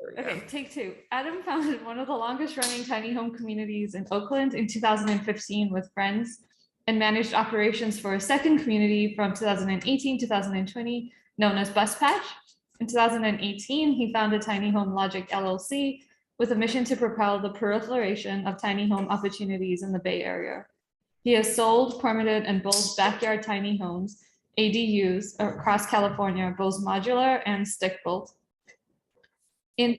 Okay, take two. Adam founded one of the longest running tiny home communities in Oakland in 2015 with friends and managed operations for a second community from 2018 to 2020 known as Bus Patch. In 2018, he founded TinyLogic LLC with a mission to propel the proliferation of tiny home opportunities in the Bay Area. He has sold, permitted, and built backyard tiny homes, ADUs, across California, both modular and stick-built. In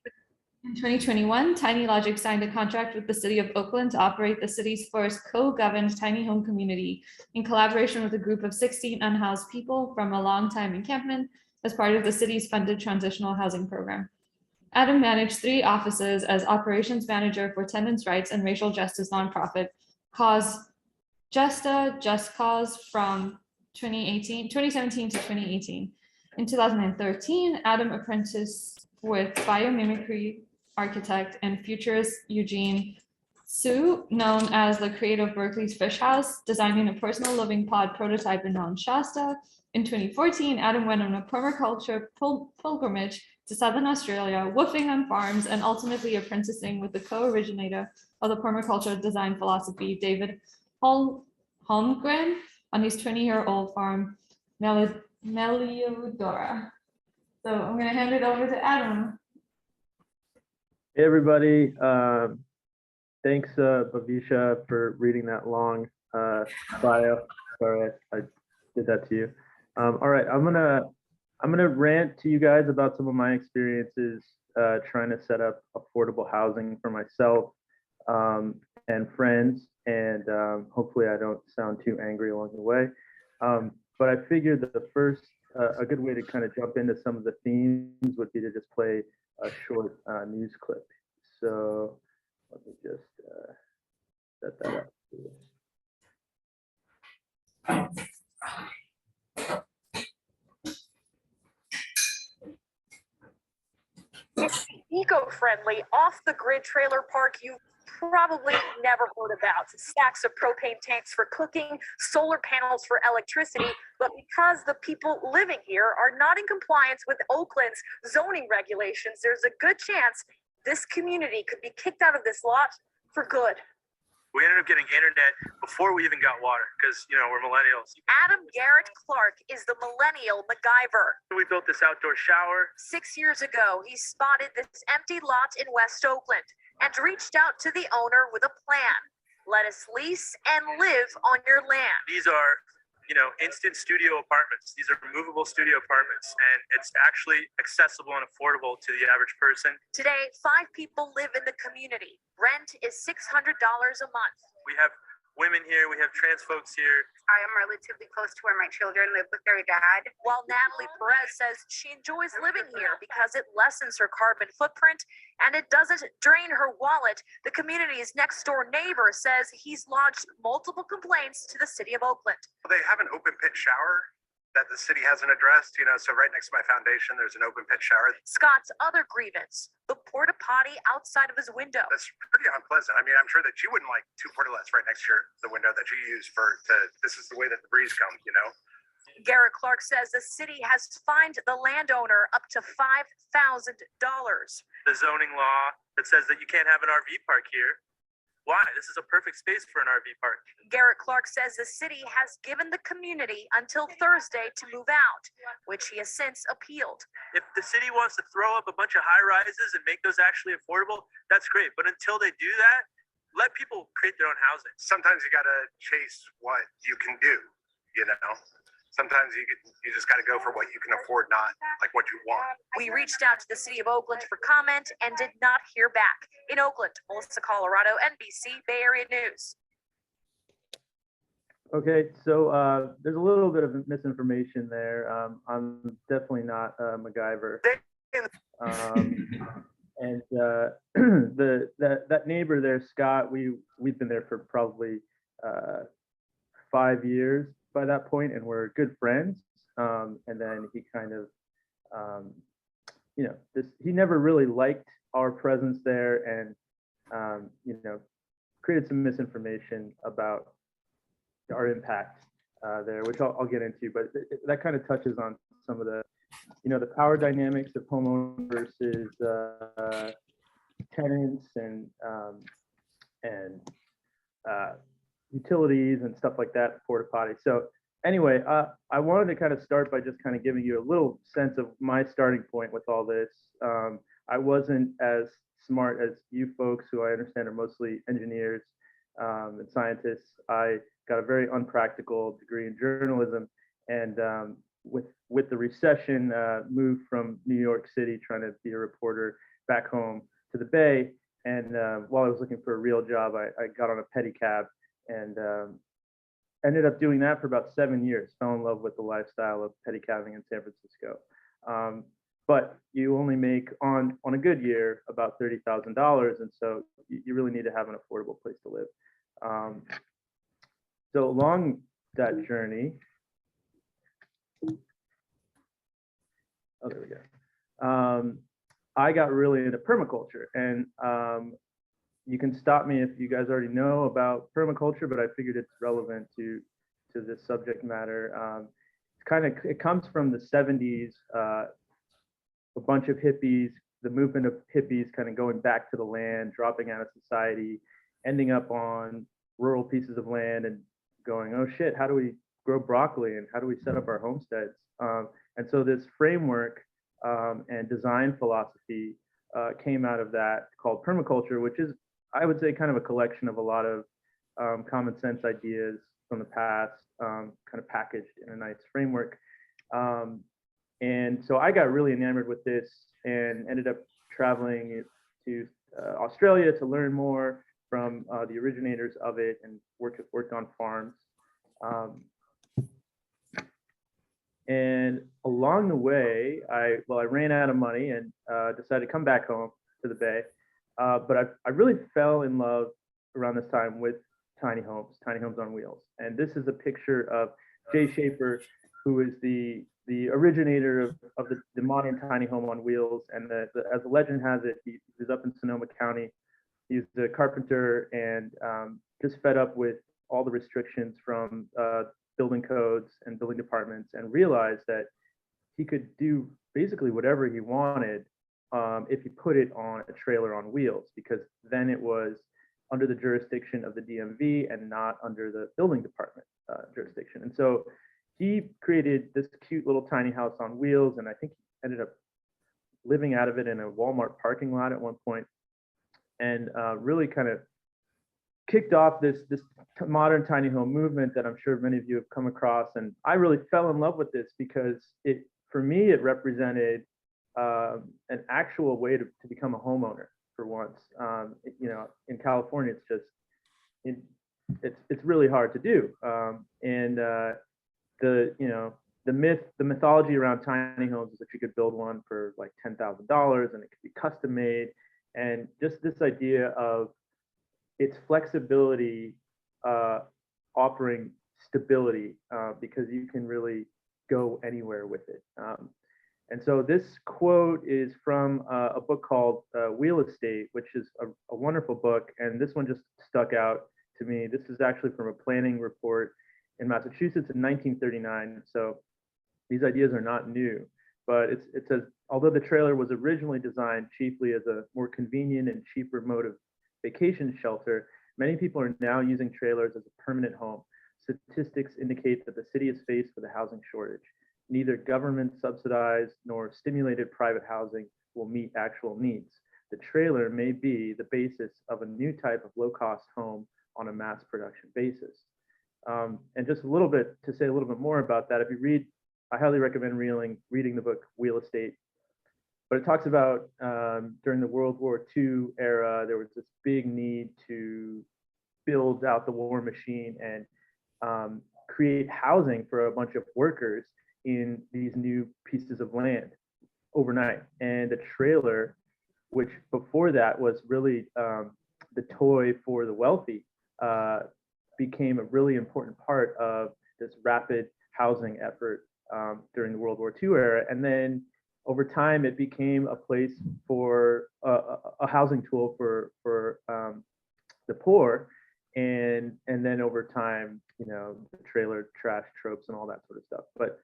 2021, TinyLogic signed a contract with the city of Oakland to operate the city's first co-governed tiny home community in collaboration with a group of 16 unhoused people from a long-time encampment as part of the city's funded transitional housing program. Adam managed 3 offices as operations manager for tenants' rights and racial justice nonprofit Cause Justa Just Cause from 2017 to 2018. In 2013, Adam apprenticed with biomimicry architect and futurist Eugene Su, known as the creator of Berkeley's Fish House, designing a personal living pod prototype in Mount Shasta. In 2014, Adam went on a permaculture pilgrimage to Southern Australia, woofing on farms and ultimately apprenticing with the co-originator of the permaculture design philosophy, David Holmgren, on his 20-year-old farm, Meliodora. So I'm going to hand it over to Adam. Hey, everybody. Thanks, Bhavisha, for reading that long bio. Sorry, I did that to you. All right, I'm gonna rant to you guys about some of my experiences trying to set up affordable housing for myself and friends, and hopefully I don't sound too angry along the way. But I figured that the first, a good way to kind of jump into some of the themes would be to just play a short news clip. So let me just set that up. Eco-friendly, off-the-grid trailer park you've probably never heard about. Stacks of propane tanks for cooking, solar panels for electricity, but because the people living here are not in compliance with Oakland's zoning regulations, there's a good chance this community could be kicked out of this lot for good. We ended up getting internet before we even got water because, you know, we're millennials. Adam Garrett Clark is the millennial MacGyver. We built this outdoor shower. 6 years ago, he spotted this empty lot in West Oakland and reached out to the owner with a plan. Let us lease and live on your land. These are, you know, instant studio apartments. These are movable studio apartments, and it's actually accessible and affordable to the average person. Today, 5 people live in the community. Rent is $600 a month. We have women here, we have trans folks here. I am relatively close to where my children live with their dad. While Natalie Perez says she enjoys living here because it lessens her carbon footprint and it doesn't drain her wallet, the community's next door neighbor says he's lodged multiple complaints to the city of Oakland. They have an open pit shower that the city hasn't addressed, you know, so right next to my foundation, there's an open pit shower. Scott's other grievance, the porta potty outside of his window. That's pretty unpleasant. I mean, I'm sure that you wouldn't like 2 portalets right next to the window that you use this is the way that the breeze comes, you know? Garrett Clark says the city has fined the landowner up to $5,000. The zoning law that says that you can't have an RV park here. Why? This is a perfect space for an RV park. Garrett Clark says the city has given the community until Thursday to move out, which he has since appealed. If the city wants to throw up a bunch of high rises and make those actually affordable, that's great. But until they do that, let people create their own housing. Sometimes you got to chase what you can do, you know? Sometimes you just got to go for what you can afford, not like what you want. We reached out to the city of Oakland for comment and did not hear back. In Oakland, Melissa Colorado, NBC Bay Area News. Okay, so there's a little bit of misinformation there. I'm definitely not MacGyver. And that neighbor there, Scott, we've been there for probably 5 years by that point, and we're good friends. And then he kind of, you know, he never really liked our presence there, and you know, created some misinformation about our impact there, which I'll get into. But that kind of touches on some of the the power dynamics of homeowners versus tenants and utilities and stuff like that, porta potty. So anyway, I wanted to kind of start by just kind of giving you a little sense of my starting point with all this. I wasn't as smart as you folks, who I understand are mostly engineers and scientists. I got a very unpractical degree in journalism, and with the recession, moved from New York City trying to be a reporter back home to the Bay. And while I was looking for a real job, I got on a pedicab and ended up doing that for about 7 years. Fell in love with the lifestyle of pedicabbing in San Francisco. But you only make on a good year about $30,000, and so you really need to have an affordable place to live. So along that journey, oh, there we go. I got really into permaculture, and you can stop me if you guys already know about permaculture, but I figured it's relevant to this subject matter. It comes from the 70s, a bunch of hippies, the movement of hippies kind of going back to the land, dropping out of society, ending up on rural pieces of land and going, oh shit, how do we grow broccoli and how do we set up our homesteads? And so this framework and design philosophy came out of that, called permaculture, which is, I would say, kind of a collection of a lot of common sense ideas from the past, kind of packaged in a nice framework. And so I got really enamored with this and ended up traveling to Australia to learn more from the originators of it and worked on farms. And along the way, I ran out of money and decided to come back home to the Bay. But I really fell in love around this time with tiny homes on wheels. And this is a picture of Jay Schaefer, who is the originator of the modern tiny home on wheels. And as the legend has it, he was up in Sonoma County. He's a carpenter and just fed up with all the restrictions from building codes and building departments, and realized that he could do basically whatever he wanted if he put it on a trailer on wheels, because then it was under the jurisdiction of the DMV and not under the building department jurisdiction. And so he created this cute little tiny house on wheels, and I think he ended up living out of it in a Walmart parking lot at one point, and really kind of kicked off this modern tiny home movement that I'm sure many of you have come across. And I really fell in love with this because for me, it represented an actual way to become a homeowner for once. In California, it's really hard to do. The mythology around tiny homes is that you could build one for like $10,000 and it could be custom made. And just this idea of its flexibility offering stability because you can really go anywhere with it. And so this quote is from a book called Real Estate, which is a wonderful book. And this one just stuck out to me. This is actually from a planning report in Massachusetts in 1939. So these ideas are not new, but it says, although the trailer was originally designed chiefly as a more convenient and cheaper mode of vacation shelter, many people are now using trailers as a permanent home. Statistics indicate that the city is faced with a housing shortage. Neither government subsidized nor stimulated private housing will meet actual needs. The trailer may be the basis of a new type of low-cost home on a mass production basis. And just to say a little bit more about that, if you read, I highly recommend reading the book Real Estate. But it talks about during the World War II era, there was this big need to build out the war machine and create housing for a bunch of workers in these new pieces of land overnight. And the trailer, which before that was really the toy for the wealthy, became a really important part of this rapid housing effort during the World War II era. And then over time, it became a place for a housing tool for the poor. And then over time, the trailer trash tropes and all that sort of stuff. But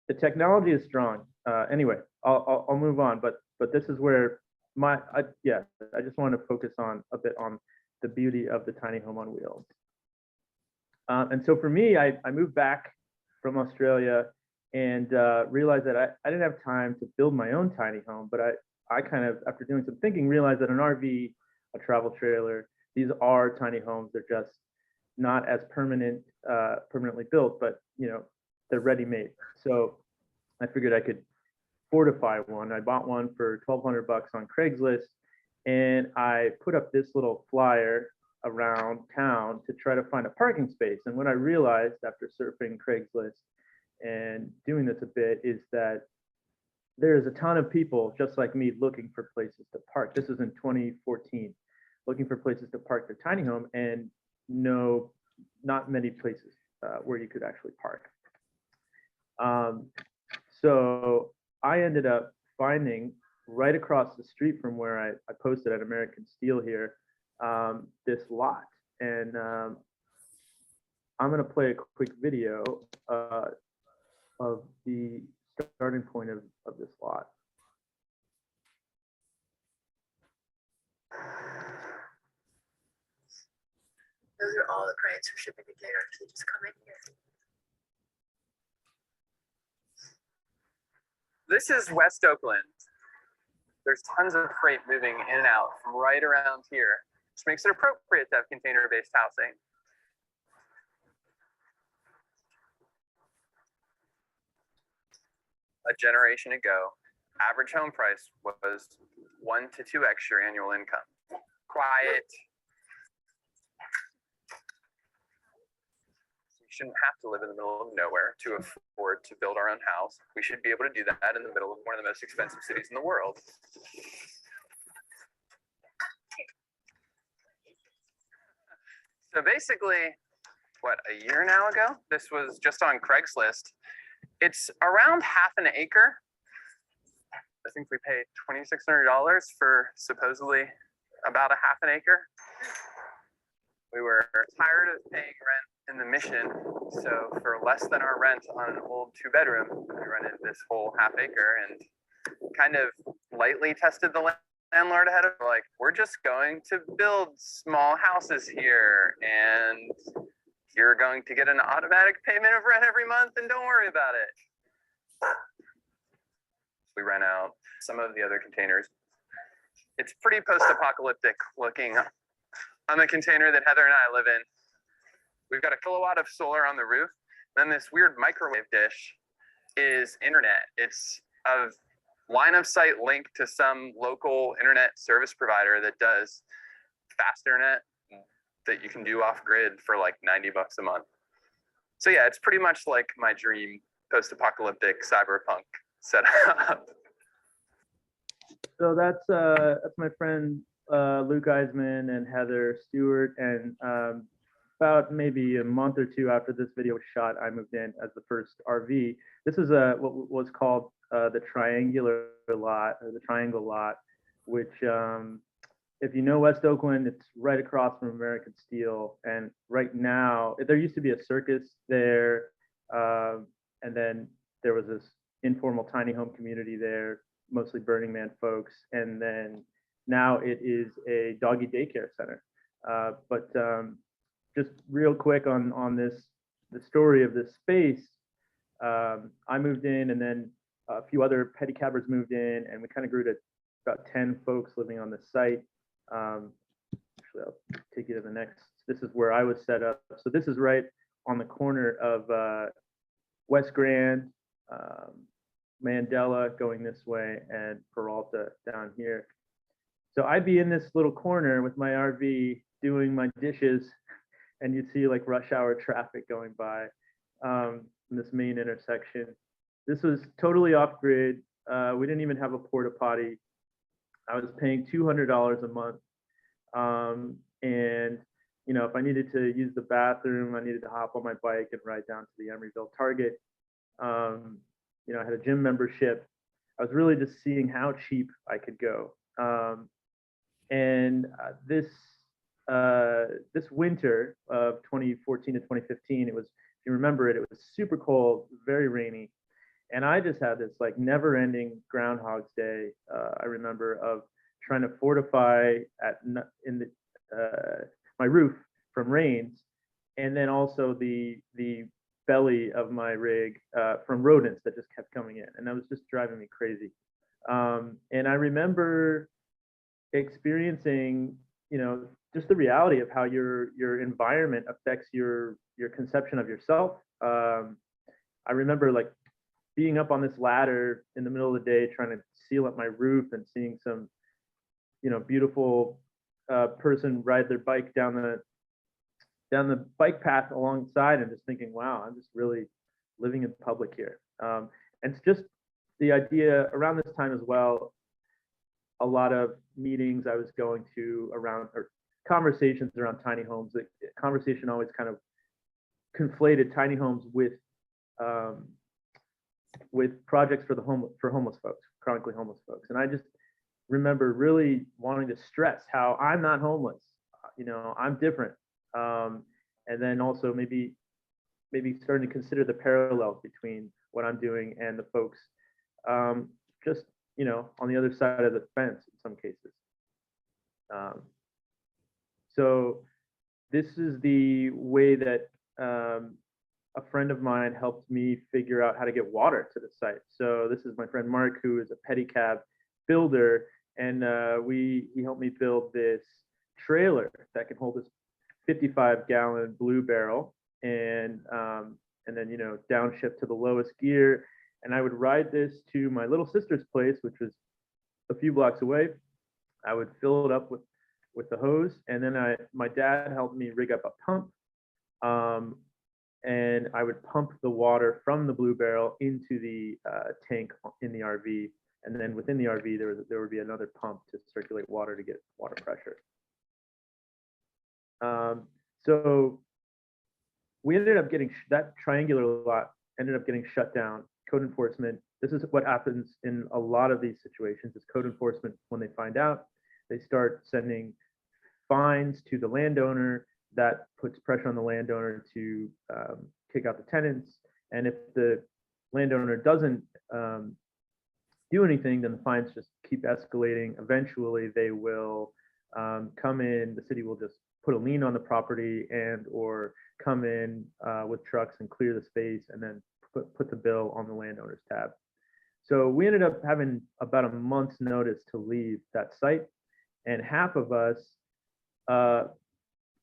the technology is strong. Anyway, I'll move on, but this is where I just want to focus on a bit on the beauty of the tiny home on wheels. And so for me, I moved back from Australia and realized that I didn't have time to build my own tiny home, but I kind of, after doing some thinking, realized that an RV, a travel trailer, these are tiny homes. They're just not as permanently built, but they're ready-made. So I figured I could fortify one. I bought one for $1,200 on Craigslist, and I put up this little flyer around town to try to find a parking space. And what I realized after surfing Craigslist and doing this a bit is that there's a ton of people just like me looking for places to park. This is in 2014, looking for places to park their tiny home, and not many places where you could actually park. So I ended up finding right across the street from where I posted at American Steel here, this lot. And I'm going to play a quick video of the starting point of this lot. Those are all the crates for shipping containers. They just come in here. This is West Oakland. There's tons of freight moving in and out from right around here, which makes it appropriate to have container-based housing. A generation ago, average home price was 1 to 2x your annual income. Quiet. We shouldn't have to live in the middle of nowhere to afford to build our own house. We should be able to do that in the middle of one of the most expensive cities in the world. So basically, a year now ago, this was just on Craigslist. It's around half an acre. I think we paid $2,600 for supposedly about a half an acre. We were tired of paying rent in the Mission, so for less than our rent on an old 2-bedroom, we rented this whole half acre and kind of lightly tested the landlord ahead of, like, we're just going to build small houses here, and you're going to get an automatic payment of rent every month, and don't worry about it. We rent out some of the other containers. It's pretty post-apocalyptic looking on the container that Heather and I live in. We've got a kilowatt of solar on the roof. Then this weird microwave dish is internet. It's a line of sight link to some local internet service provider that does fast internet that you can do off grid for like $90 a month. So yeah, it's pretty much like my dream post-apocalyptic cyberpunk setup. So that's my friend Luke Eisman and Heather Stewart, and about maybe a month or two after this video was shot, I moved in as the first RV. This is what was called the triangular lot, or the triangle lot, which if you know West Oakland, it's right across from American Steel. And right now, there used to be a circus there, and then there was this informal tiny home community there, mostly Burning Man folks, and then now it is a doggy daycare center. But just real quick on the story of this space, I moved in, and then a few other pedicabbers moved in, and we kind of grew to about 10 folks living on the site. Actually, I'll take you to the next. This is where I was set up. So this is right on the corner of West Grand, Mandela going this way, and Peralta down here. So I'd be in this little corner with my RV doing my dishes, and you'd see like rush hour traffic going by in this main intersection. This was totally off grid. We didn't even have a porta potty. I was paying $200 a month. And if I needed to use the bathroom, I needed to hop on my bike and ride down to the Emeryville Target. I had a gym membership. I was really just seeing how cheap I could go. This winter of 2014 to 2015, it was, if you remember it, it was super cold, very rainy. And I just had this like never ending Groundhog's Day. I remember of trying to fortify in my roof from rains, and then also the belly of my rig from rodents that just kept coming in, and that was just driving me crazy. And I remember experiencing, just the reality of how your environment affects your conception of yourself. I remember like being up on this ladder in the middle of the day trying to seal up my roof and seeing some, beautiful person ride their bike down the bike path alongside, and just thinking, wow, I'm just really living in public here. And it's just the idea around this time as well, a lot of meetings I was going to around, or conversations around tiny homes. The conversation always kind of conflated tiny homes with projects for homeless folks, chronically homeless folks. And I just remember really wanting to stress how I'm not homeless. I'm different. And then also maybe starting to consider the parallels between what I'm doing and the folks just on the other side of the fence in some cases. So this is the way that a friend of mine helped me figure out how to get water to the site. So this is my friend Mark, who is a pedicab builder, and he helped me build this trailer that can hold this 55-gallon blue barrel, and then downshift to the lowest gear. And I would ride this to my little sister's place, which was a few blocks away. I would fill it up with the hose, and then my dad helped me rig up a pump, and I would pump the water from the blue barrel into the tank in the RV, and then within the RV there would be another pump to circulate water to get water pressure. So we ended up getting that triangular lot ended up getting shut down. Code enforcement. This is what happens in a lot of these situations. Is code enforcement, when they find out, they start sending fines to the landowner. That puts pressure on the landowner to kick out the tenants. And if the landowner doesn't do anything, then the fines just keep escalating. Eventually, they will come in. The city will just put a lien on the property and or come in with trucks and clear the space, and then put the bill on the landowner's tab. So we ended up having about a month's notice to leave that site, and half of us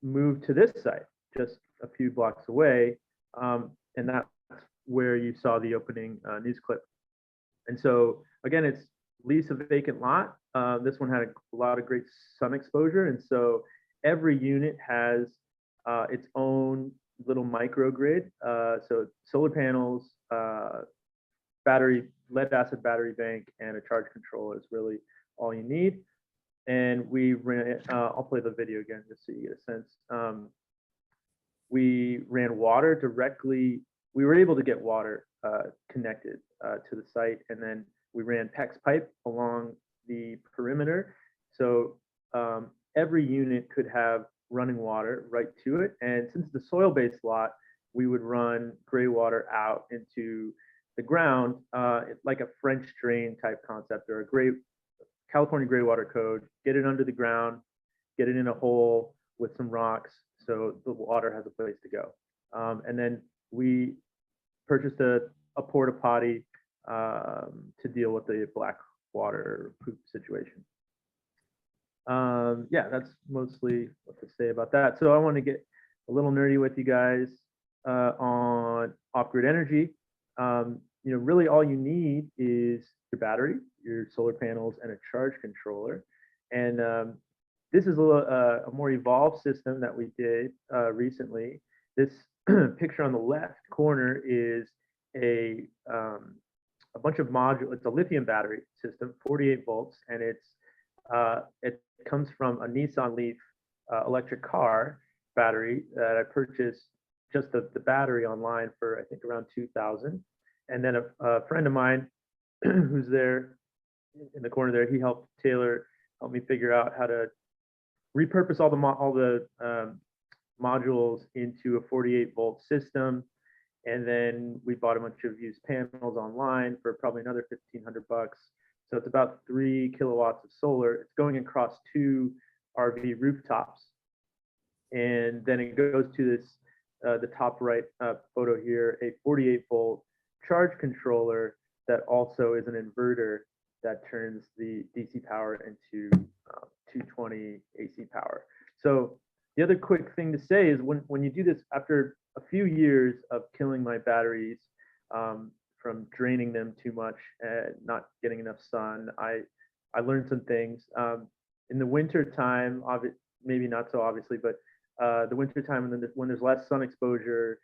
moved to this site just a few blocks away, and that's where you saw the opening news clip. And so again, it's lease a vacant lot. This one had a lot of great sun exposure, and so every unit has its own little microgrid. So solar panels, lead acid battery bank, and a charge controller is really all you need. And we ran, I'll play the video again just so you get a sense. We ran water directly. We were able to get water connected to the site, and then we ran PEX pipe along the perimeter. So every unit could have running water right to it. And since it's a soil-based lot, we would run gray water out into the ground, like a French drain type concept, or a California gray water code, get it under the ground, get it in a hole with some rocks so the water has a place to go. And then we purchased a porta potty to deal with the black water poop situation. Yeah, that's mostly what to say about that. So I want to get a little nerdy with you guys on off-grid energy. Really all you need is your battery, your solar panels, and a charge controller. And this is a more evolved system that we did recently. This picture on the left corner is a bunch of modules. It's a lithium battery system, 48 volts, and it comes from a Nissan Leaf electric car battery that I purchased just the battery online for, I think, around $2,000. And then a friend of mine who's there in the corner there, he helped me figure out how to repurpose all the modules into a 48 volt system. And then we bought a bunch of used panels online for probably another $1,500. So it's about 3 kilowatts of solar. It's going across 2 RV rooftops. And then it goes to this, the top right photo here, a 48-volt charge controller that also is an inverter that turns the DC power into 220 AC power. So the other quick thing to say is when you do this, after a few years of killing my batteries from draining them too much and not getting enough sun, I learned some things. In the winter time, maybe not so obviously, but the winter time when there's less sun exposure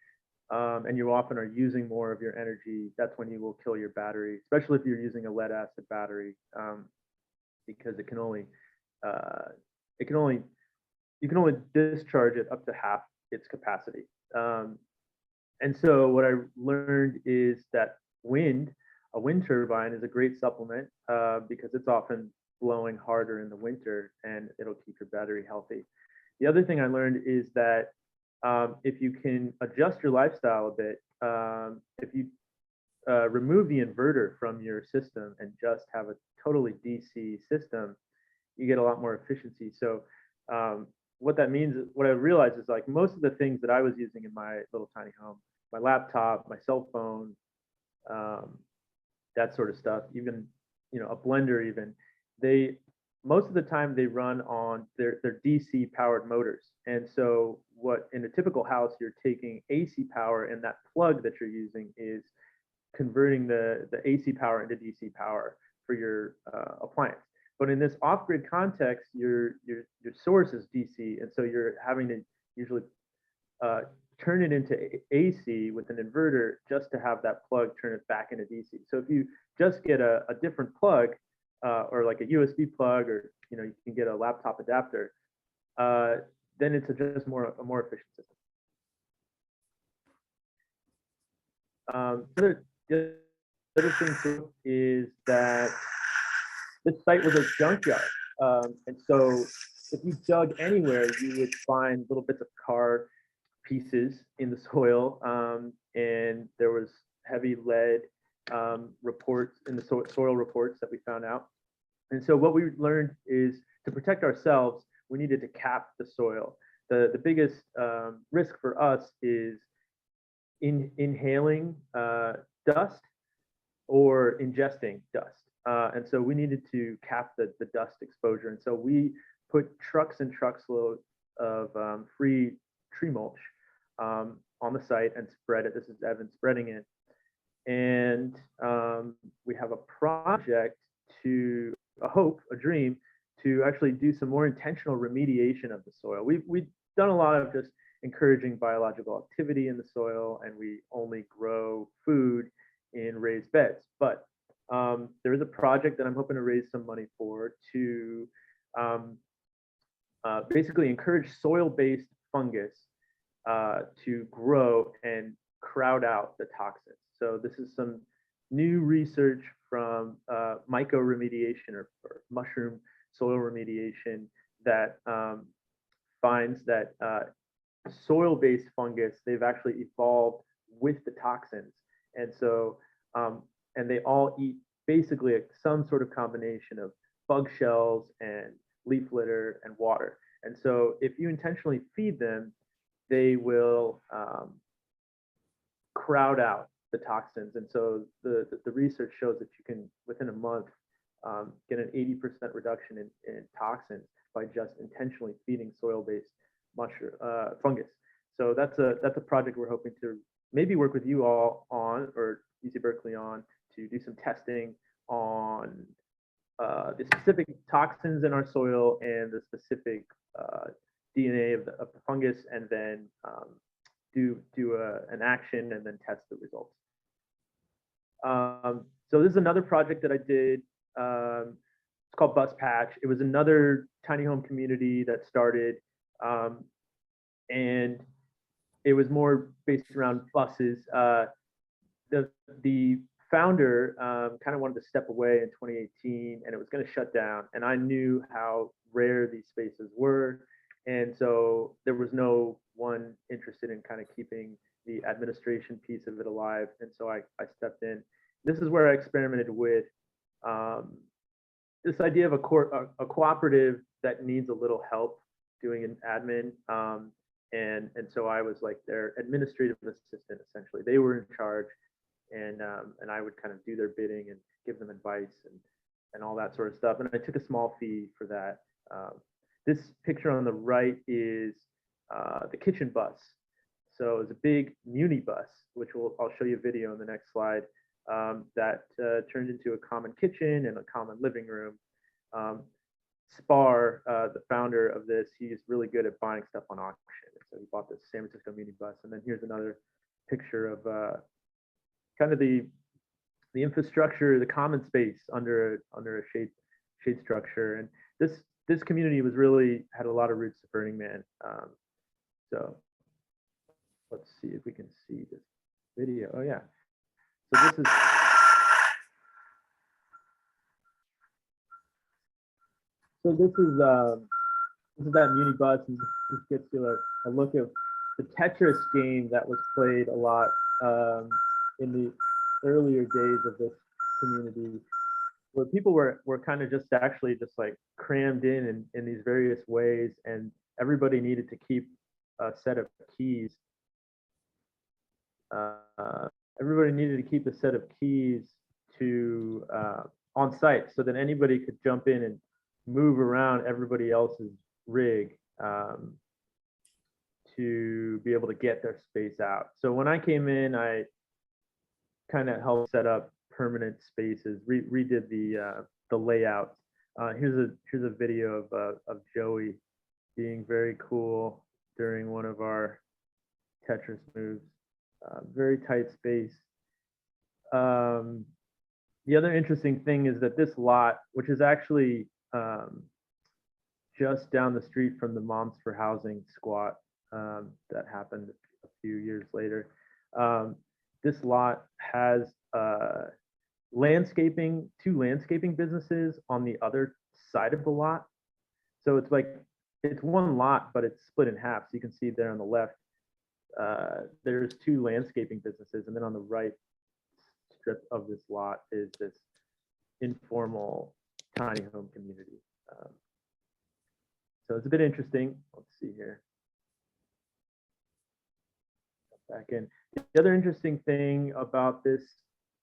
and you often are using more of your energy, that's when you will kill your battery, especially if you're using a lead acid battery, because it can only you can only discharge it up to half its capacity. And so what I learned is that a wind turbine is a great supplement because it's often blowing harder in the winter and it'll keep your battery healthy. The other thing I learned is that if you can adjust your lifestyle a bit, if you remove the inverter from your system and just have a totally DC system, you get a lot more efficiency. So what that means, what I realized is like most of the things that I was using in my little tiny home, my laptop, my cell phone, that sort of stuff, even, you know, a blender even, most of the time they run on their DC powered motors. And so what in a typical house, you're taking AC power and that plug that you're using is converting the AC power into DC power for your appliance. But in this off-grid context, your source is DC, and so you're having to usually turn it into AC with an inverter just to have that plug turn it back into DC. So if you just get a different plug or like a USB plug, or you know, you can get a laptop adapter, then it's just a more efficient system. The other thing too is that this site was a junkyard. And so if you dug anywhere, you would find little bits of car pieces in the soil. And there was heavy lead reports in the soil reports that we found out. And so what we learned is to protect ourselves, we needed to cap the soil. The biggest risk for us is inhaling dust or ingesting dust. And so we needed to cap the dust exposure. And so we put trucks and trucks load of free tree mulch on the site and spread it. This is Evan spreading it. And we have a project a dream to actually do some more intentional remediation of the soil. We've done a lot of just encouraging biological activity in the soil, and we only grow food in raised beds. But there is a project that I'm hoping to raise some money for to basically encourage soil-based fungus to grow and crowd out the toxins. So this is some new research from mycoremediation or mushroom soil remediation that finds that soil-based fungus, they've actually evolved with the toxins. And so, and they all eat basically some sort of combination of bug shells and leaf litter and water. And so if you intentionally feed them, they will crowd out the toxins. And so the research shows that you can, within a month, get an 80% reduction in toxins by just intentionally feeding soil-based mushroom fungus. So that's a project we're hoping to maybe work with you all on, or UC Berkeley on, to do some testing on the specific toxins in our soil and the specific DNA of the fungus, and then do an action and then test the results. So this is another project that I did. It's called Bus Patch. It was another tiny home community that started, and it was more based around buses. The founder kind of wanted to step away in 2018, and it was going to shut down. And I knew how rare these spaces were, and so there was no one interested in kind of keeping the administration piece of it alive, and so I stepped in. This is where I experimented with this idea of a cooperative that needs a little help doing an admin. And so I was like their administrative assistant, essentially. They were in charge, and I would kind of do their bidding and give them advice and all that sort of stuff. And I took a small fee for that. This picture on the right is the kitchen bus. So it's a big Muni bus, which I'll show you a video in the next slide, that turned into a common kitchen and a common living room. Spar, the founder of this, he's really good at buying stuff on auction. So he bought this San Francisco Muni bus. And then here's another picture of kind of the infrastructure, the common space under a shade structure. And this community was really had a lot of roots to Burning Man. So let's see if we can see this video. Oh yeah. So this is that Muni bus, and this gets you a look at the Tetris game that was played a lot in the earlier days of this community, where people were kind of just like crammed in these various ways, and everybody needed to keep a set of keys. Everybody needed to keep a set of keys to on site, so that anybody could jump in and move around everybody else's rig to be able to get their space out. So when I came in, I kind of helped set up permanent spaces, redid the layout. Here's a video of Joey being very cool during one of our Tetris moves. Very tight space. The other interesting thing is that this lot, which is actually just down the street from the Moms for Housing squat that happened a few years later, this lot has two landscaping businesses on the other side of the lot. So it's one lot, but it's split in half. So you can see there on the left, there's two landscaping businesses, and then on the right strip of this lot is this informal tiny home community. So it's a bit interesting. Let's see here. Back in. The other interesting thing about this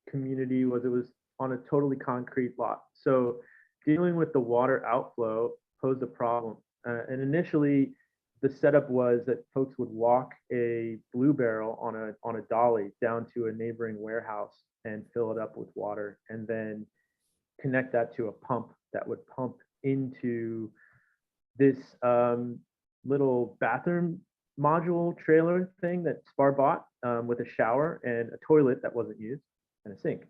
community was it was on a totally concrete lot. So dealing with the water outflow posed a problem. And initially, the setup was that folks would walk a blue barrel on a dolly down to a neighboring warehouse and fill it up with water, and then connect that to a pump that would pump into this little bathroom module trailer thing that Spar bought, with a shower and a toilet that wasn't used and a sink.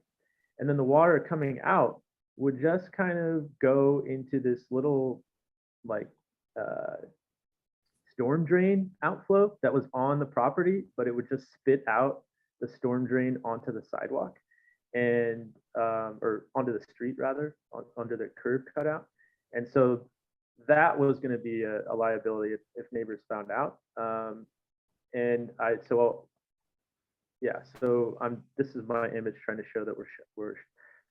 And then the water coming out would just kind of go into this little like storm drain outflow that was on the property, but it would just spit out the storm drain onto the sidewalk and or onto the street rather, under the curb cutout. And so that was going to be a liability if neighbors found out. This is my image trying to show that we're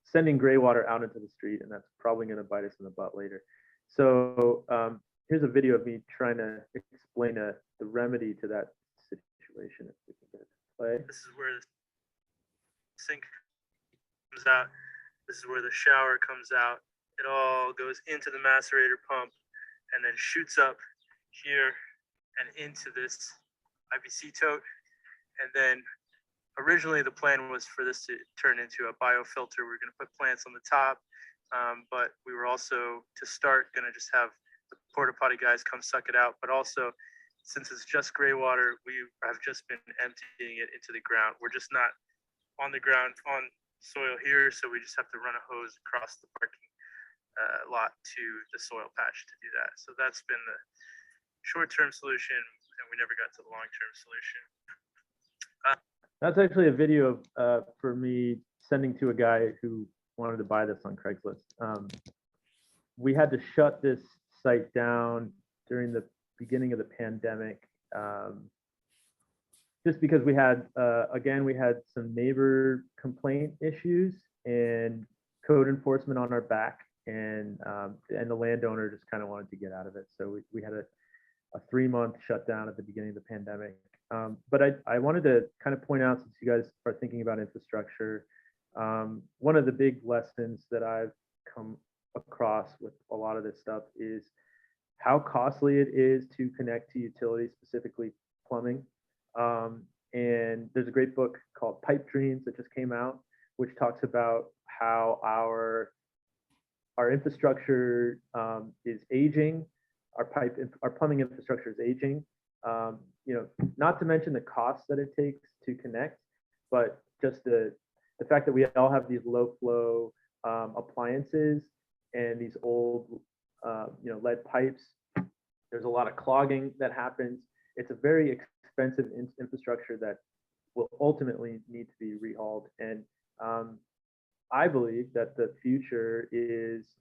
sending gray water out into the street, and that's probably going to bite us in the butt later. So here's a video of me trying to explain the remedy to that situation. If we can get it to play. This is where the sink comes out. This is where the shower comes out. It all goes into the macerator pump and then shoots up here and into this IBC tote. And then originally the plan was for this to turn into a biofilter. We're going to put plants on the top, but we were also, to start, going to just have the porta potty guys come suck it out. But also, since it's just gray water, we have just been emptying it into the ground. We're just not on the ground, on soil here, so we just have to run a hose across the parking lot to the soil patch to do that. So that's been the short-term solution, and we never got to the long-term solution. That's actually a video for me sending to a guy who wanted to buy this on Craigslist. We had to shut this site down during the beginning of the pandemic. just because we had, again, we had some neighbor complaint issues and code enforcement on our back, and the landowner just kind of wanted to get out of it. So we had a 3-month shutdown at the beginning of the pandemic. But I wanted to kind of point out, since you guys are thinking about infrastructure, one of the big lessons that I've come across with a lot of this stuff is how costly it is to connect to utilities, specifically plumbing. And there's a great book called Pipe Dreams that just came out, which talks about how our infrastructure is aging, our plumbing infrastructure is aging. Not to mention the cost that it takes to connect, but just the fact that we all have these low flow appliances and these old lead pipes. There's a lot of clogging that happens. It's a very expensive infrastructure that will ultimately need to be rehauled. And I believe that the future is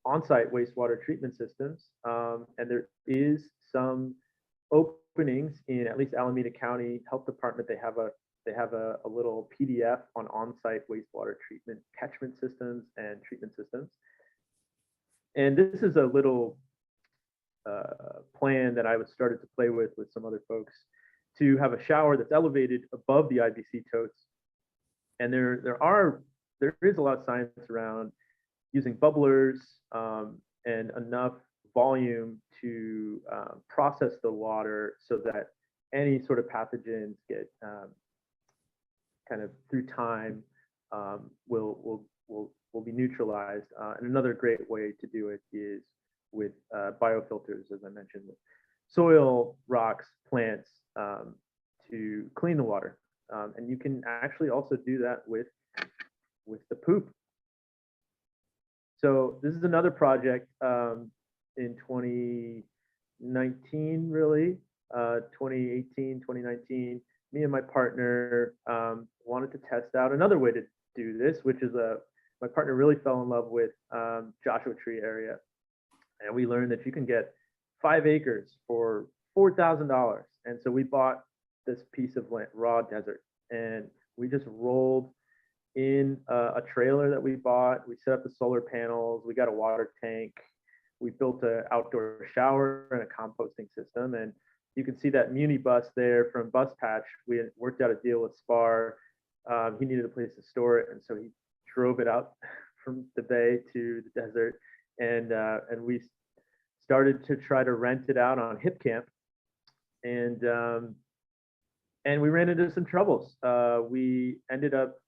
on-site wastewater treatment systems. And there is some openings in at least Alameda County Health Department. They have a little PDF on on-site wastewater treatment catchment systems and treatment systems. And this is a little plan that I was started to play with some other folks, to have a shower that's elevated above the IBC totes. And there is a lot of science around using bubblers and enough volume to process the water so that any sort of pathogens get kind of through time will be neutralized. And another great way to do it is with biofilters, as I mentioned, with soil, rocks, plants, to clean the water. And you can actually also do that with the poop. So this is another project in 2019, really, 2018, 2019. Me and my partner wanted to test out another way to do this, which is my partner really fell in love with Joshua Tree area. And we learned that you can get 5 acres for $4,000. And so we bought this piece of land, raw desert, and we just rolled in a trailer that we bought. We set up the solar panels. We got a water tank. We built an outdoor shower and a composting system. And you can see that Muni bus there from Bus Patch. We had worked out a deal with Spar. He needed a place to store it, and so he drove it out from the bay to the desert. And we started to try to rent it out on Hip Camp, and we ran into some troubles. We ended up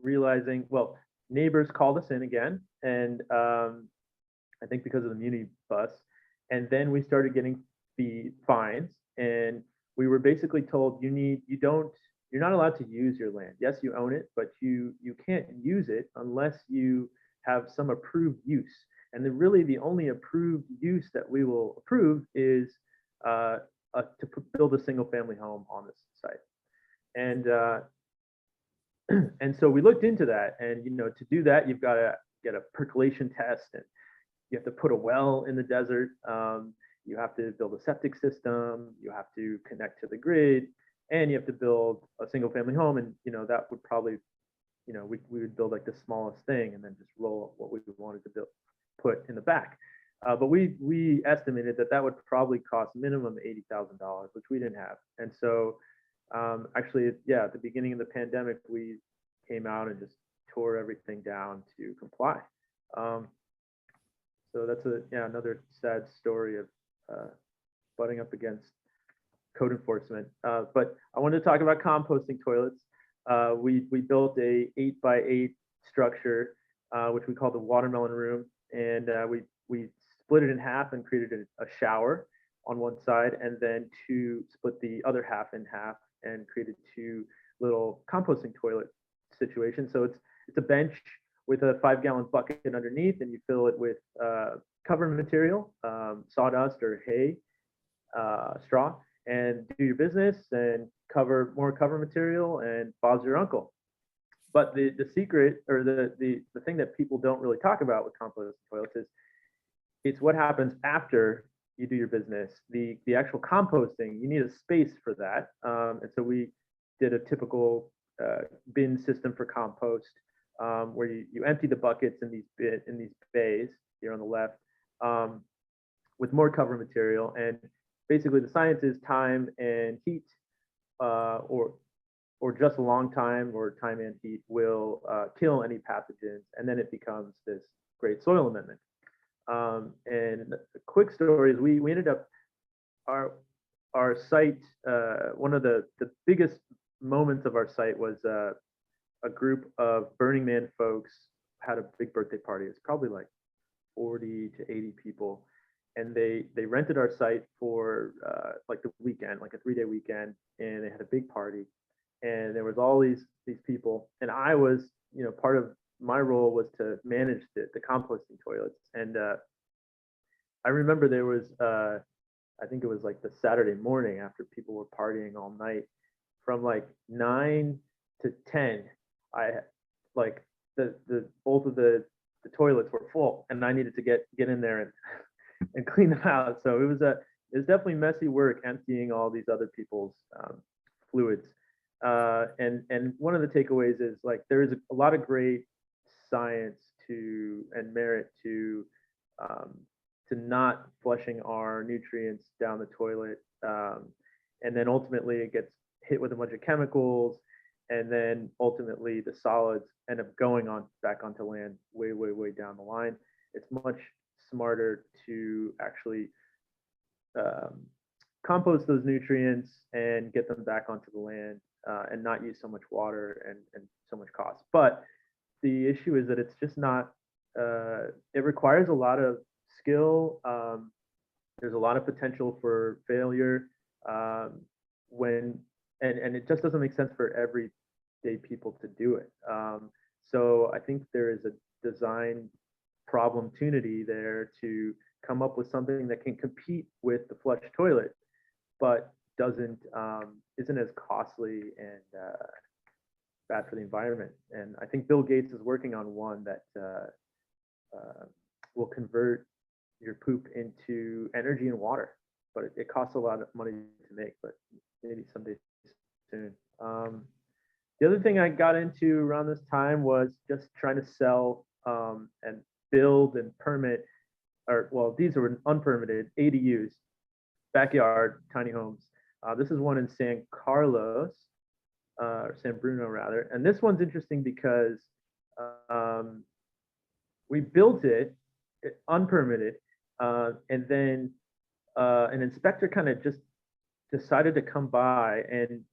realizing, well, neighbors called us in again, and I think because of the Muni bus, and then we started getting fines, and we were basically told you're not allowed to use your land. Yes, you own it, but you can't use it unless you have some approved use. And then really the only approved use that we will approve is to build a single family home on this site. And and so we looked into that, and to do that, you've got to get a percolation test, and you have to put a well in the desert. You have to build a septic system. You have to connect to the grid, and you have to build a single family home. And that would probably, we would build like the smallest thing, and then just roll what we wanted to put in the back. But we estimated that would probably cost minimum $80,000, which we didn't have. And so actually, yeah, at the beginning of the pandemic, we came out and just tore everything down to comply. So that's another sad story of butting up against code enforcement. But I wanted to talk about composting toilets. We built a 8x8 structure, which we call the watermelon room, and we split it in half and created a shower on one side, and then split the other half in half and created 2 little composting toilet situations. So it's a bench with a 5-gallon bucket underneath, and you fill it with cover material, sawdust or hay, straw, and do your business and more cover material, and Bob's your uncle. But the secret, or the thing that people don't really talk about with composting toilets is it's what happens after you do your business. The actual composting, you need a space for that. And so we did a typical bin system for compost, where you empty the buckets in these bays here on the left, with more cover material. And basically the science is time and heat, or just a long time, or time and heat will kill any pathogens, and then it becomes this great soil amendment. And a quick story is we ended up our site. One of the biggest moments of our site was a group of Burning Man folks had a big birthday party. It's probably like 40 to 80 people, and they rented our site for like the weekend, like a 3-day weekend, and they had a big party, and there was all these people, and I was, part of my role was to manage the composting toilets. And I remember there was I think it was like the Saturday morning after people were partying all night, from like 9 to 10, I like the both of the toilets were full, and I needed to get in there and clean them out. So it was definitely messy work emptying all these other people's fluids. And one of the takeaways is, like, there is a lot of great science and merit to not flushing our nutrients down the toilet, and then ultimately it gets hit with a bunch of chemicals, and then ultimately the solids end up going back onto land way down the line. It's much smarter to actually compost those nutrients and get them back onto the land, and not use so much water and so much cost. But the issue is that it's just not, it requires a lot of skill. There's a lot of potential for failure, and it just doesn't make sense for everyday people to do it. So I think there is a design problemtunity there to come up with something that can compete with the flush toilet, but isn't as costly and bad for the environment. And I think Bill Gates is working on one that will convert your poop into energy and water, but it costs a lot of money to make, but maybe someday soon. The other thing I got into around this time was just trying to sell and build and permit, these are unpermitted ADUs, backyard tiny homes. This is one in San Carlos, or San Bruno rather. And this one's interesting because we built it unpermitted, and then an inspector kind of just decided to come by and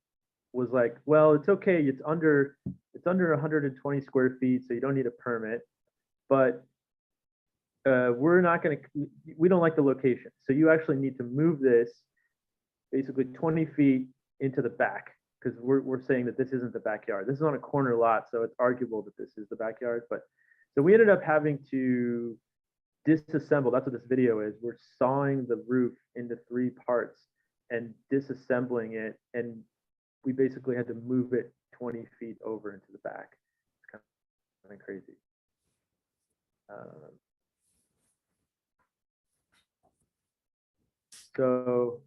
was like, well, it's okay, it's under 120 square feet, so you don't need a permit, but we don't like the location, so you actually need to move this basically 20 feet into the back, because we're saying that this isn't the backyard. This is on a corner lot, so it's arguable that this is the backyard. But so we ended up having to disassemble. That's what this video is. We're sawing the roof into 3 parts and disassembling it, and we basically had to move it 20 feet over into the back. It's kind of crazy. So,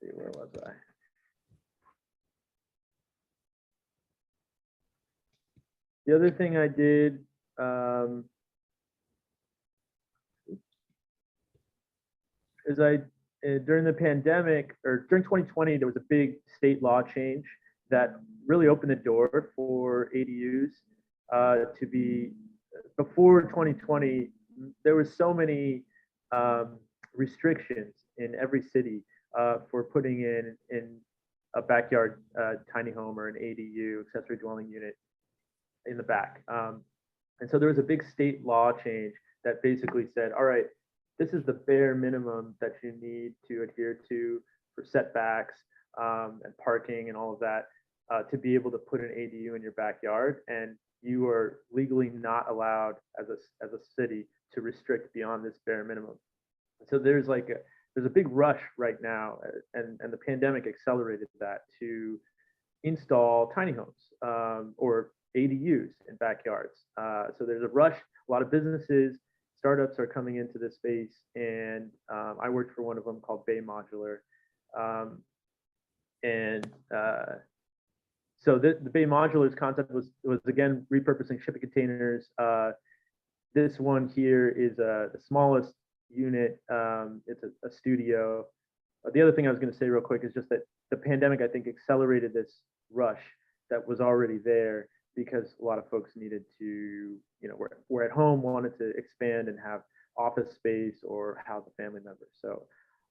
let's see, where was I? The other thing I did, is during the pandemic, or during 2020, there was a big state law change that really opened the door for ADUs to be. Before 2020, there was so many restrictions in every city for putting in a backyard tiny home or an ADU, accessory dwelling unit, in the back. And so there was a big state law change that basically said, all right, this is the bare minimum that you need to adhere to for setbacks and parking and all of that to be able to put an ADU in your backyard. And you are legally not allowed as a city to restrict beyond this bare minimum. So there's a big rush right now, and the pandemic accelerated that, to install tiny homes or ADUs in backyards. So there's a rush. A lot of businesses startups are coming into this space, and I worked for one of them called Bay Modular. And so the Bay Modular's concept was again repurposing shipping containers. This one here is the smallest unit. It's a studio. The other thing I was going to say real quick is just that the pandemic, I think, accelerated this rush that was already there, because a lot of folks needed to, were at home, wanted to expand and have office space or house a family member. So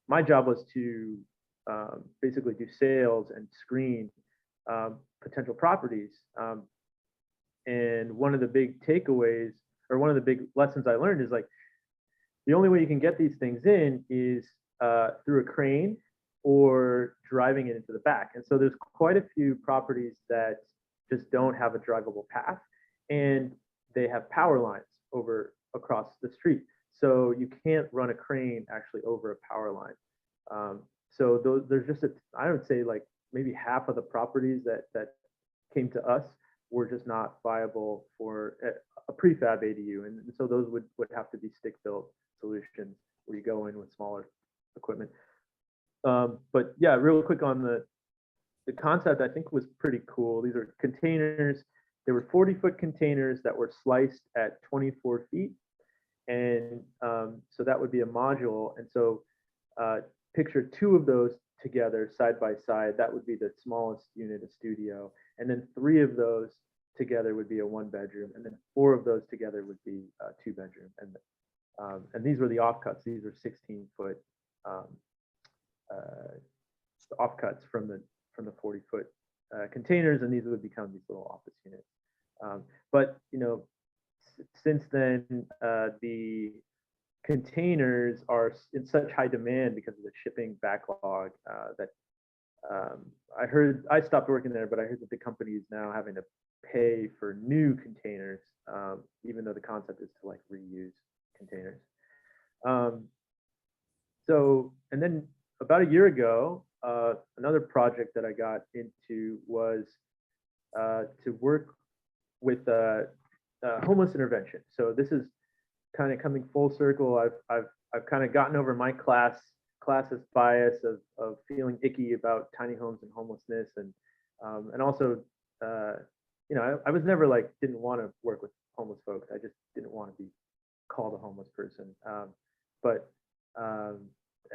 my job was to basically do sales and screen potential properties. And one of the big takeaways, or one of the big lessons I learned, is like, the only way you can get these things in is through a crane or driving it into the back. And so there's quite a few properties that just don't have a drivable path, and they have power lines across the street. So you can't run a crane actually over a power line. So there's just I would say like maybe half of the properties that came to us were just not viable for a prefab ADU. And so those would have to be stick-built solutions where you go in with smaller equipment. But yeah, real quick on the concept, I think was pretty cool. These are containers. They were 40-foot containers that were sliced at 24 feet. And so that would be a module. And so picture two of those together side by side. That would be the smallest unit, a studio. And then three of those together would be a 1-bedroom. And then four of those together would be a 2-bedroom. And these were the offcuts. These were 16-foot offcuts from the 40-foot containers, and these would become these little office units. But since then, the containers are in such high demand because of the shipping backlog that I stopped working there, but I heard that the company is now having to pay for new containers, even though the concept is to like reuse containers. So, and then about a year ago, another project that I got into was to work with homeless intervention. So this is kind of coming full circle. I've kind of gotten over my classist bias of feeling icky about tiny homes and homelessness, and also I was never like didn't want to work with homeless folks. I just didn't want to be called a homeless person.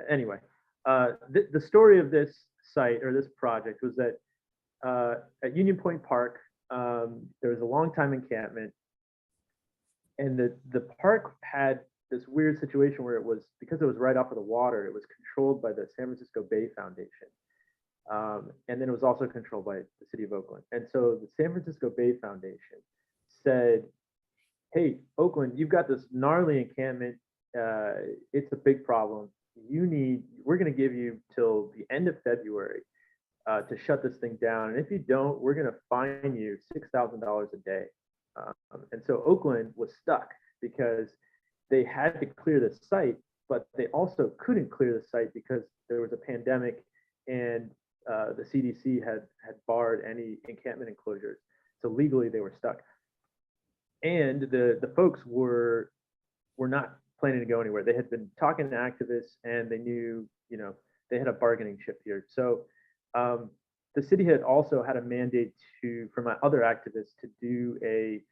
Anyway, the story of this site or this project was that at Union Point Park, there was a long time encampment, and the park had this weird situation where it was, because it was right off of the water, it was controlled by the San Francisco Bay Foundation. And then it was also controlled by the city of Oakland. And so the San Francisco Bay Foundation said, hey, Oakland, you've got this gnarly encampment. It's a big problem. We're going to give you till the end of February to shut this thing down. And if you don't, we're going to fine you $6,000 a day. And so Oakland was stuck because they had to clear the site, but they also couldn't clear the site because there was a pandemic, and the CDC had barred any encampment enclosures. So legally they were stuck. And the folks were not planning to go anywhere. They had been talking to activists, and they knew, they had a bargaining chip here. So the city had also had a mandate from other activists to do a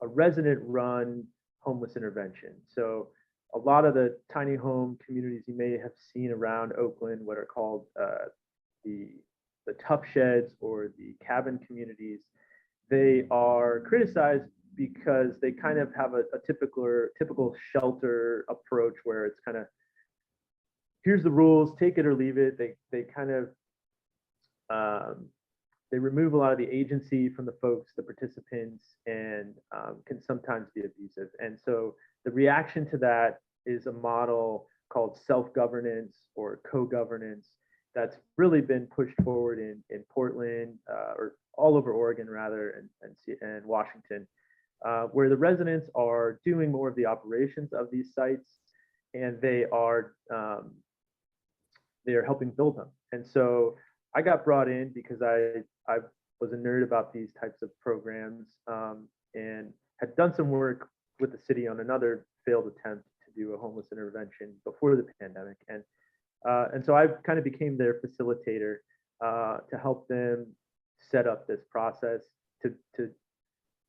resident-run homeless intervention. So a lot of the tiny home communities you may have seen around Oakland, what are called the tough sheds or the cabin communities, they are criticized because they kind of have a typical shelter approach where it's kind of, here's the rules, take it or leave it. They kind of they remove a lot of the agency from the folks, the participants, and can sometimes be abusive. And so the reaction to that is a model called self-governance or co-governance that's really been pushed forward in Portland, or all over Oregon rather, and Washington, where the residents are doing more of the operations of these sites, and they are helping build them. And so I got brought in because I was a nerd about these types of programs, and had done some work with the city on another failed attempt to do a homeless intervention before the pandemic. And so I kind of became their facilitator to help them set up this process to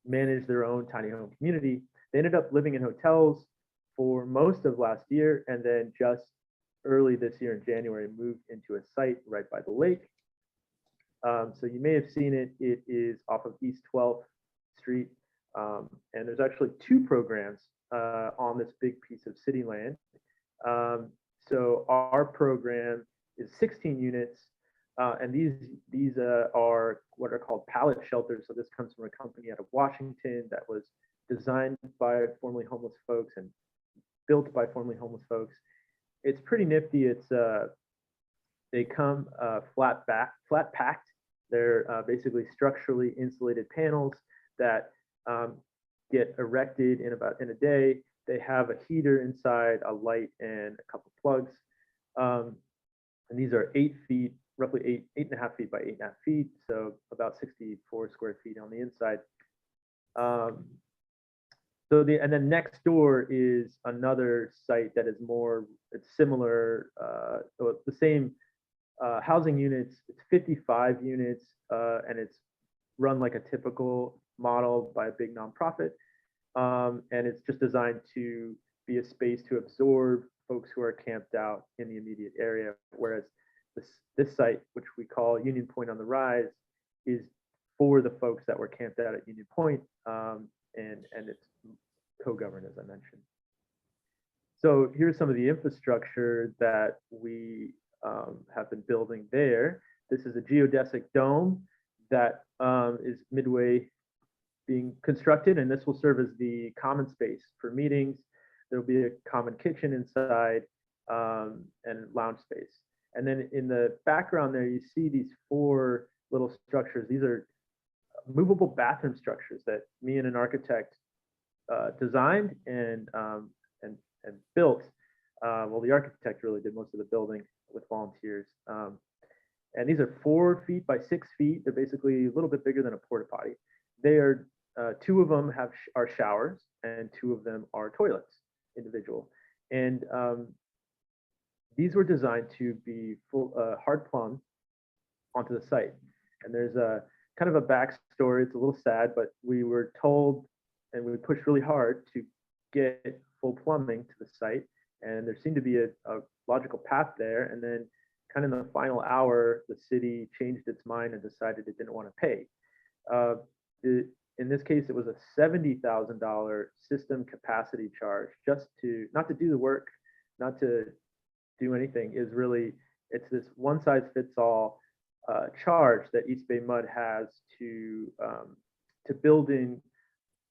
manage their own tiny home community. They ended up living in hotels for most of last year, and then just early this year in January moved into a site right by the lake. So you may have seen it. It is off of East 12th Street, and there's actually two programs on this big piece of city land. So our program is 16 units, and these are what are called pallet shelters. So this comes from a company out of Washington that was designed by formerly homeless folks and built by formerly homeless folks. It's pretty nifty. They come flat packed. They're basically structurally insulated panels that get erected in a day. They have a heater inside, a light, and a couple plugs. And these are 8 feet, roughly 8.5 feet by 8.5 feet, so about 64 square feet on the inside. And then next door is another site that is it's similar, the same housing units. It's 55 units, and it's run like a typical model by a big nonprofit. And it's just designed to be a space to absorb folks who are camped out in the immediate area. Whereas this site, which we call Union Point on the Rise, is for the folks that were camped out at Union Point, and it's co-governed, as I mentioned. So here's some of the infrastructure that we have been building there. This is a geodesic dome that is midway being constructed, and this will serve as the common space for meetings. There'll be a common kitchen inside, and lounge space. And then in the background there, you see these 4 little structures. These are movable bathroom structures that me and an architect designed and built. Well, the architect really did most of the building with volunteers. And these are 4 feet by 6 feet. They're basically a little bit bigger than a porta potty. They are 2 of them are showers, and 2 of them are toilets, individual. And these were designed to be full hard plumbed onto the site. And there's a kind of a backstory. It's a little sad, but we were told, and we pushed really hard to get full plumbing to the site. And there seemed to be a logical path there. And then kind of in the final hour, the city changed its mind and decided it didn't want to pay. In this case, it was a $70,000 system capacity charge just not to do the work, not to do anything. It's this one size fits all charge that East Bay Mud has to build in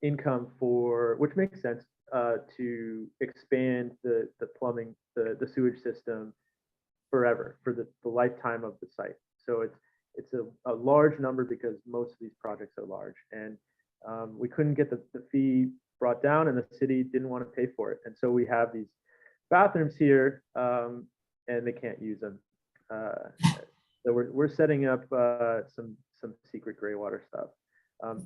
income for, which makes sense, to expand the plumbing, the sewage system forever, for the lifetime of the site. So it's a large number because most of these projects are large, and we couldn't get the fee brought down, and the city didn't want to pay for it. And so we have these bathrooms here, and they can't use them. So we're setting up some secret gray water stuff.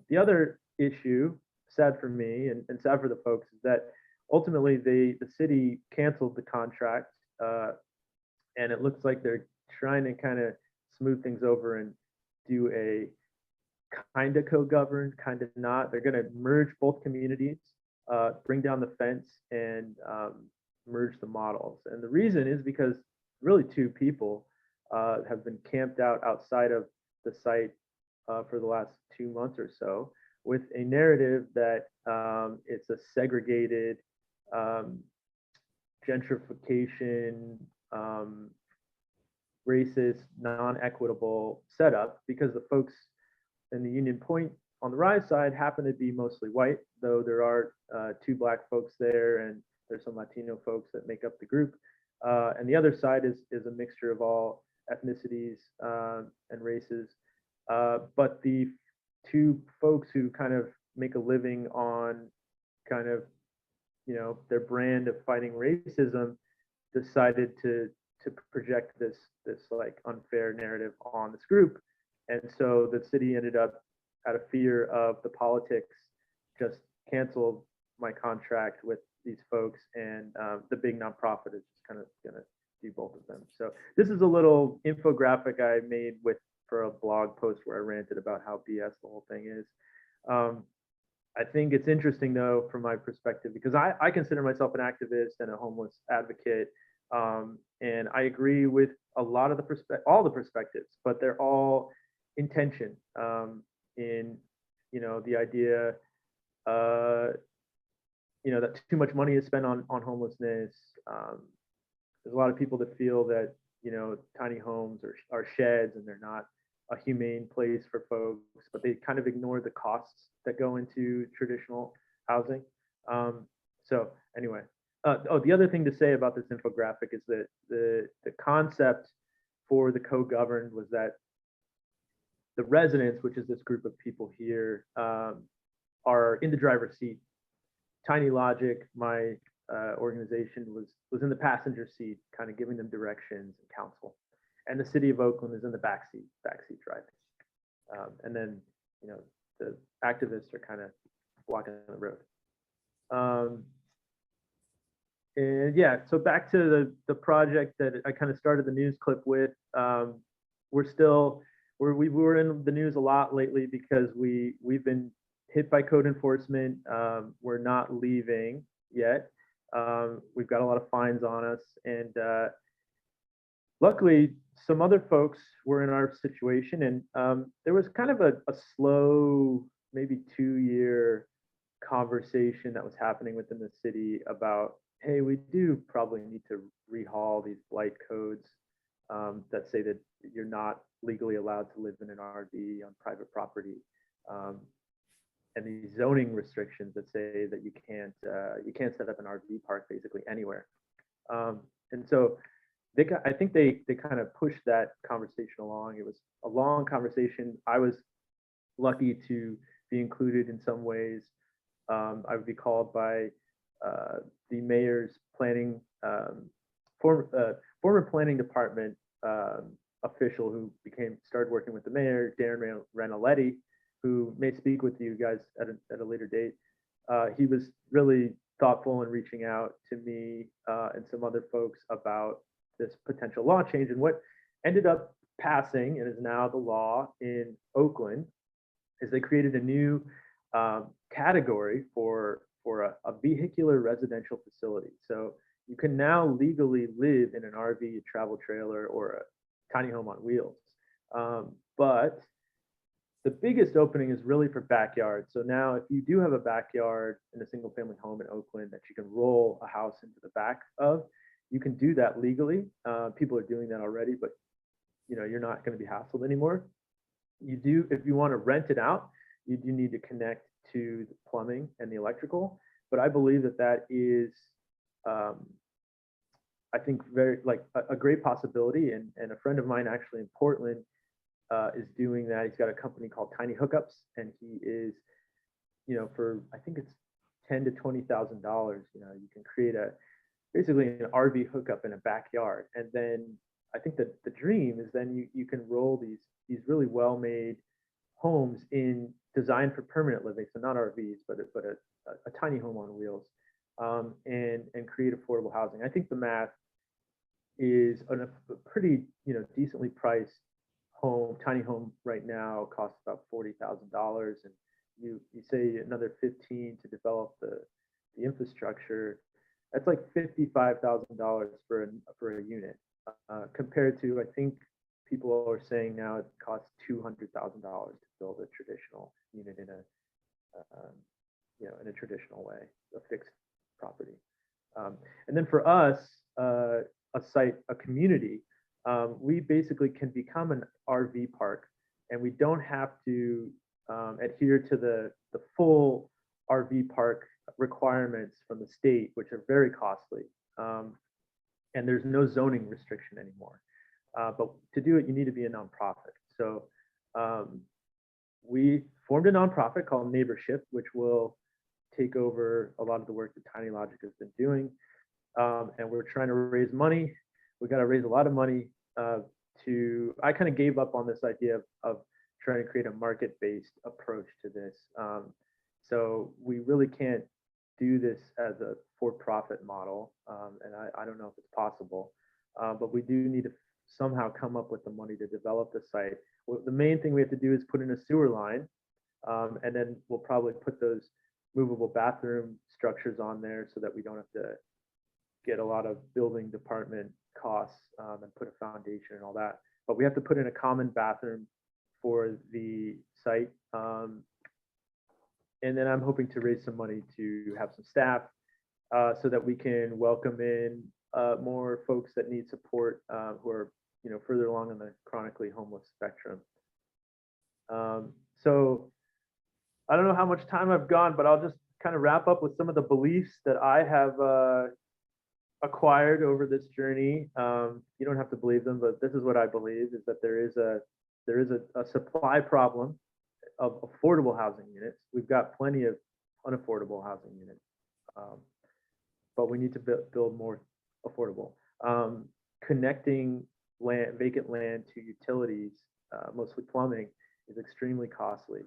The other issue, sad for me and sad for the folks, is that ultimately the city canceled the contract, and it looks like they're trying to kind of smooth things over and do a kind of co-governed, kind of not. They're going to merge both communities, bring down the fence, and merge the models. And the reason is because really 2 people have been camped out outside of the site for the last 2 months or so, with a narrative that it's a segregated, gentrification, racist, non-equitable setup, because the folks in the Union Point on the Rise side happen to be mostly white, though there are 2 Black folks there, and there's some Latino folks that make up the group. And the other side is a mixture of all ethnicities and races. But the 2 folks who kind of make a living on kind of, their brand of fighting racism decided to project this like unfair narrative on this group. And so the city ended up, out of fear of the politics, just canceled my contract with these folks, and the big nonprofit is just kind of going to do both of them. So this is a little infographic I made for a blog post where I ranted about how BS the whole thing is. I think it's interesting though, from my perspective, because I consider myself an activist and a homeless advocate, and I agree with a lot of all the perspectives, but they're all in tension, in the idea, that too much money is spent on homelessness. There's a lot of people that feel that tiny homes are sheds and they're not a humane place for folks, but they kind of ignore the costs that go into traditional housing. So anyway, the other thing to say about this infographic is that the concept for the co-governed was that the residents, which is this group of people here, are in the driver's seat. TinyLogic, my organization, was in the passenger seat, kind of giving them directions and counsel. And the city of Oakland is in the backseat driving. And then, the activists are kind of blocking the road. And yeah, so back to the project that I kind of started the news clip with. We were in the news a lot lately because we've been hit by code enforcement. We're not leaving yet. We've got a lot of fines on us, and luckily some other folks were in our situation, and there was kind of a slow, maybe 2-year conversation that was happening within the city about, hey, we do probably need to rehaul these blight codes that say that you're not legally allowed to live in an RV on private property, and these zoning restrictions that say that you can't set up an RV park basically anywhere. And so I think they kind of pushed that conversation along. It was a long conversation. I was lucky to be included in some ways. I would be called by the mayor's former planning department official who started working with the mayor, Darren Ranaletti, who may speak with you guys at a later date. He was really thoughtful in reaching out to me and some other folks about this potential law change. And what ended up passing, and is now the law in Oakland, is they created a new category for a vehicular residential facility. So you can now legally live in an RV, a travel trailer, or a tiny home on wheels. But the biggest opening is really for backyards. So now if you do have a backyard in a single family home in Oakland that you can roll a house into the back of, you can do that legally. People are doing that already, but you're not going to be hassled anymore. If you want to rent it out, you do need to connect to the plumbing and the electrical. But I believe that is, I think, very a great possibility. And a friend of mine actually in Portland is doing that. He's got a company called Tiny Hookups, and he is, for I think it's $10,000 to $20,000. You can create basically an RV hookup in a backyard, and then I think that the dream is then you can roll these really well-made homes designed for permanent living, so not RVs, but a tiny home on wheels, and create affordable housing. I think the math is a pretty decently priced tiny home right now costs about $40,000, and you say another 15 to develop the infrastructure. That's like $55,000 for a unit, compared to, I think people are saying now it costs $200,000 to build a traditional unit in a traditional way, a fixed property. And then for us, a community, we basically can become an RV park, and we don't have to adhere to the full RV park requirements from the state, which are very costly. And there's no zoning restriction anymore. But to do it, you need to be a nonprofit. So we formed a nonprofit called Neighborship, which will take over a lot of the work that TinyLogic has been doing. And we're trying to raise money. We got to raise a lot of money I kind of gave up on this idea of trying to create a market-based approach to this. So we really can't do this as a for-profit model, and I don't know if it's possible, but we do need to somehow come up with the money to develop the site. Well, the main thing we have to do is put in a sewer line, and then we'll probably put those movable bathroom structures on there so that we don't have to get a lot of building department costs and put a foundation and all that. But we have to put in a common bathroom for the site. And then I'm hoping to raise some money to have some staff so that we can welcome in more folks that need support who are, further along in the chronically homeless spectrum. So I don't know how much time I've gone, but I'll just kind of wrap up with some of the beliefs that I have acquired over this journey. You don't have to believe them, but this is what I believe, is that there is a supply problem of affordable housing units. We've got plenty of unaffordable housing units, but we need to build more affordable. Connecting vacant land to utilities, mostly plumbing, is extremely costly.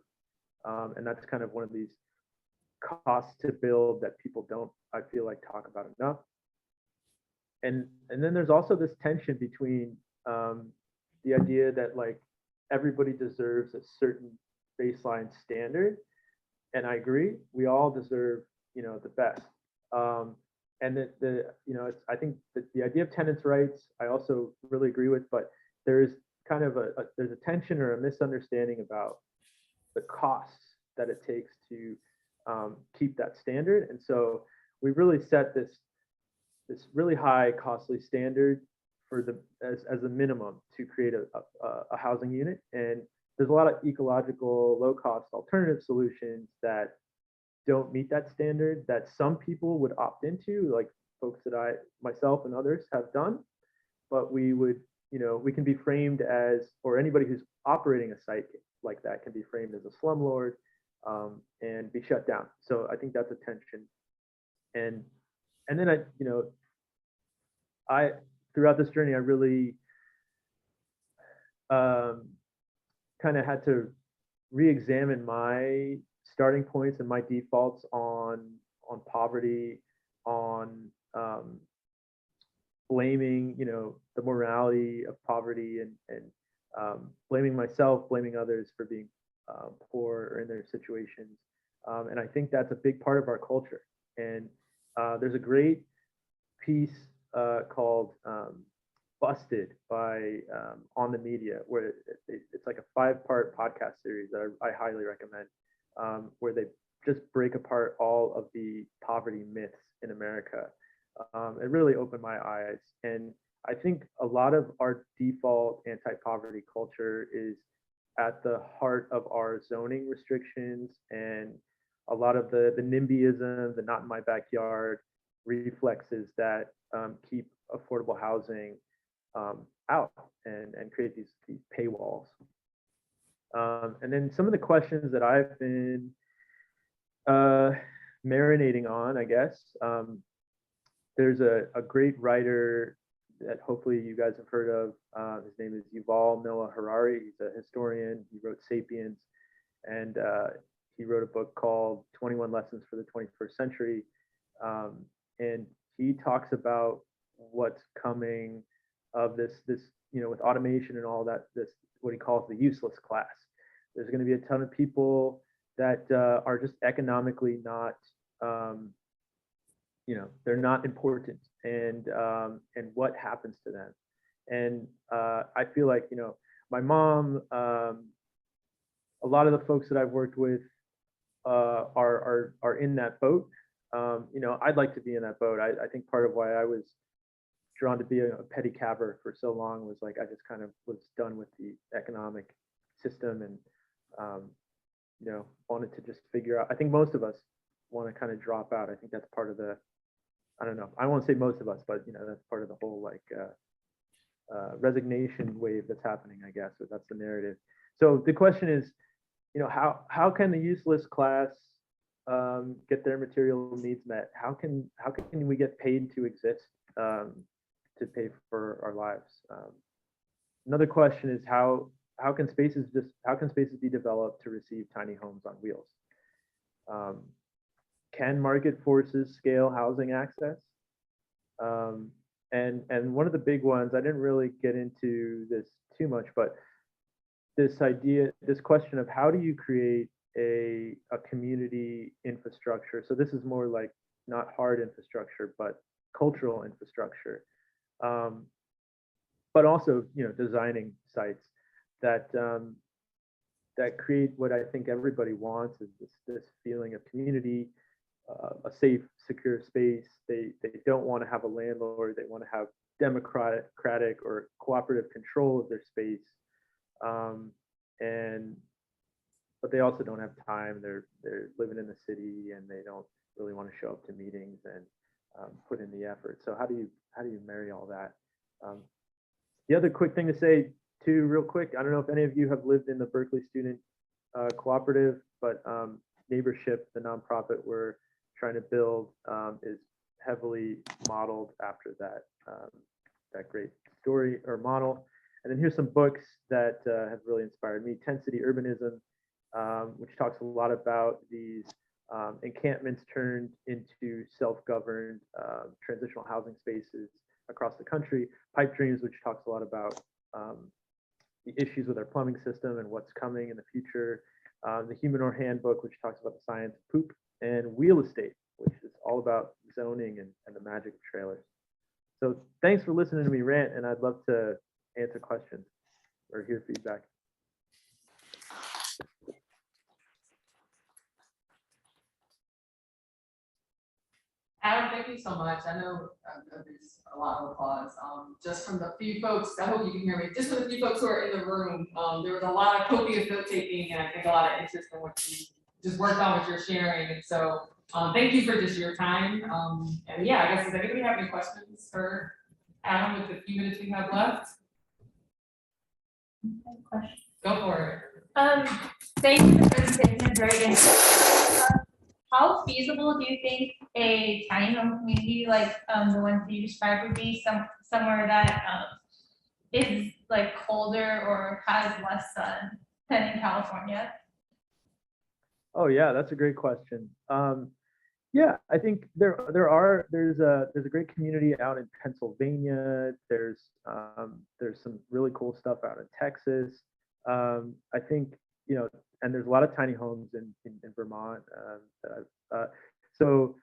And that's kind of one of these costs to build that people don't, I feel like, talk about enough. And then there's also this tension between the idea that like everybody deserves a certain baseline standard, and I agree, we all deserve the best. And I think that the idea of tenants' rights, I also really agree with, but there is kind of there's a tension or a misunderstanding about the costs that it takes to keep that standard. And so we really set this really high costly standard for as a minimum to create a housing unit. And there's a lot of ecological, low cost alternative solutions that don't meet that standard that some people would opt into, like folks that myself and others have done. But we would, we can be framed as, or anybody who's operating a site like that can be framed as a slumlord and be shut down. So I think that's a tension. And then I throughout this journey, I really kind of had to re-examine my starting points and my defaults on poverty, on blaming the morality of poverty, and blaming myself, blaming others for being poor or in their situations. And I think that's a big part of our culture. And there's a great piece called Busted by On the Media, where it's like a 5-part podcast series that I highly recommend, where they just break apart all of the poverty myths in America. It really opened my eyes. And I think a lot of our default anti-poverty culture is at the heart of our zoning restrictions, and a lot of the NIMBYism, the not in my backyard reflexes that keep affordable housing out and create these paywalls. And then some of the questions that I've been marinating on, I guess, there's a great writer that hopefully you guys have heard of. His name is Yuval Noah Harari. He's a historian. He wrote *Sapiens*, and he wrote a book called 21 Lessons for the 21st Century. And he talks about what's coming of this, with automation and all that, this, what he calls the useless class. There's going to be a ton of people that are just economically not, they're not important, and what happens to them. And I feel like, my mom, a lot of the folks that I've worked with are in that boat. I'd like to be in that boat. I think part of why I was drawn to be a petty caver for so long was like I just kind of was done with the economic system and wanted to just figure out. I think most of us want to kind of drop out. I think that's part of the, I don't know, I won't say most of us, but that's part of the whole like resignation wave that's happening, I guess. So that's the narrative. So the question is, how can the useless class get their material needs met? How can we get paid to exist, to pay for our lives? Another question is how can spaces be developed to receive tiny homes on wheels? can market forces scale housing access? And one of the big ones, I didn't really get into this too much, but this question of how do you create a community infrastructure? So this is more like not hard infrastructure, but cultural infrastructure. But also, designing sites that that create what I think everybody wants, is this feeling of community, a safe, secure space. They don't want to have a landlord. They want to have democratic or cooperative control of their space. But they also don't have time. They're living in the city and they don't really want to show up to meetings and put in the effort. So how do you marry all that? The other quick thing to say too, real quick, I don't know if any of you have lived in the Berkeley Student Cooperative, but Neighborship, the nonprofit we're trying to build, is heavily modeled after that great story or model. And then here's some books that have really inspired me. 10 City Urbanism, which talks a lot about these encampments turned into self-governed transitional housing spaces across the country. Pipe Dreams, which talks a lot about the issues with our plumbing system and what's coming in the future. The Humidor Handbook, which talks about the science of poop. And Wheel Estate, which is all about zoning and the magic of trailers. So thanks for listening to me rant, and I'd love to answer questions or hear feedback. Adam, thank you so much. I know there's a lot of applause. Just from the few folks, I hope you can hear me, just from the few folks who are in the room, there was a lot of copious note taking and I think a lot of interest in what you just worked on, what you're sharing. And so thank you for just your time. And yeah, I guess, does anybody have any questions for Adam with the few minutes we have left? Go for it. Thank you for the presentation, it's very interesting. How feasible do you think a tiny home community like the ones that you described would be somewhere that is like colder or has less sun than in California? Oh yeah, that's a great question. Yeah, I think there's a great community out in Pennsylvania. There's some really cool stuff out in Texas. I think, and there's a lot of tiny homes in Vermont. So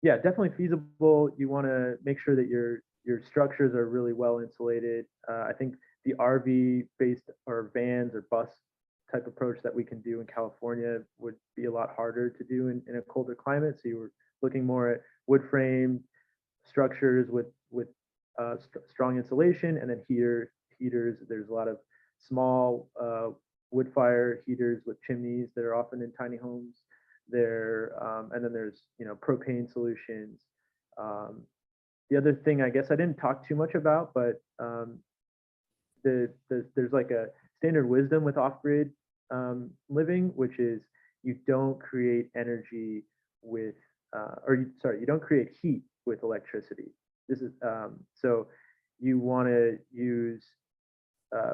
yeah, definitely feasible. You want to make sure that your structures are really well insulated. I think the RV based or vans or bus type approach that we can do in California would be a lot harder to do in a colder climate. So you were looking more at wood frame structures with strong insulation, and then heaters. There's a lot of small wood fire heaters with chimneys that are often in tiny homes there. And then there's propane solutions. The other thing I guess I didn't talk too much about, but there's like a standard wisdom with off-grid living, which is you don't create energy with you don't create heat with electricity. This is so you want to use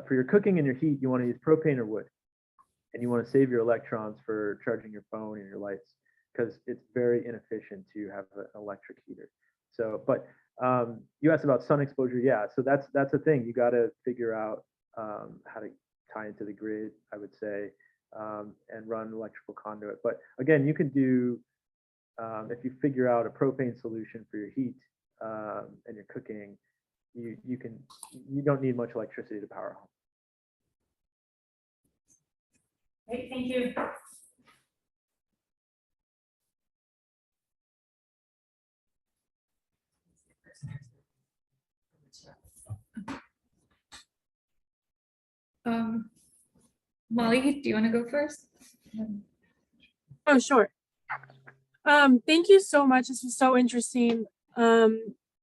for your cooking and your heat, you want to use propane or wood, and you want to save your electrons for charging your phone and your lights, because it's very inefficient to have an electric heater. So, but you asked about sun exposure. Yeah, so that's a thing. You got to figure out how to tie into the grid, I would say, and run electrical conduit. But again, you can do, if you figure out a propane solution for your heat and your cooking, you don't need much electricity to power a home. Great, thank you. Molly, do you want to go first? Oh, sure. Thank you so much. This was so interesting.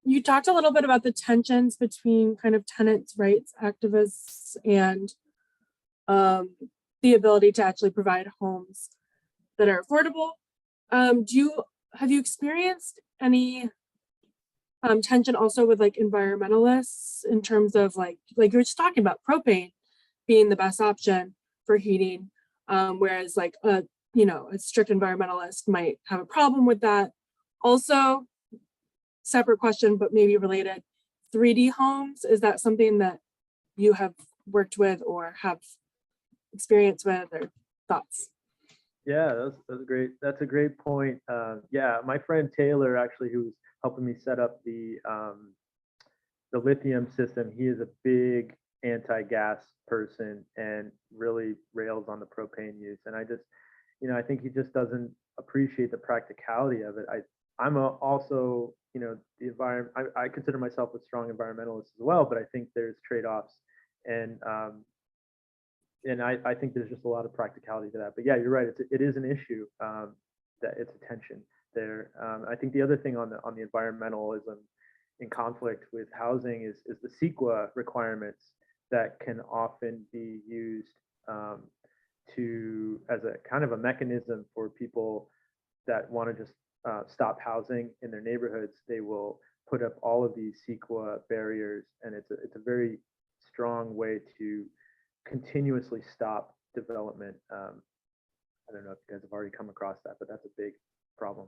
You talked a little bit about the tensions between kind of tenants' rights activists and the ability to actually provide homes that are affordable. Have you experienced any tension also with like environmentalists in terms of like you were just talking about propane being the best option for heating, whereas like a you know, a strict environmentalist might have a problem with that. Also, separate question, but maybe related, 3D homes, is that something that you have worked with or have experience with or thoughts? Yeah, that's great. That's a great point. Yeah, my friend Taylor, actually, who's helping me set up the lithium system, he is a big anti-gas person and really rails on the propane use. And I just, you know, I think he just doesn't appreciate the practicality of it. I'm also, you know, the environment. I consider myself a strong environmentalist as well, but I think there's trade-offs, and I think there's just a lot of practicality to that. But yeah, you're right. It is an issue, that it's a tension there. I think the other thing on the environmentalism in conflict with housing is the CEQA requirements that can often be used to as a kind of a mechanism for people that want to just stop housing in their neighborhoods. They will put up all of these CEQA barriers, and it's a very strong way to continuously stop development. I don't know if you guys have already come across that, but that's a big problem.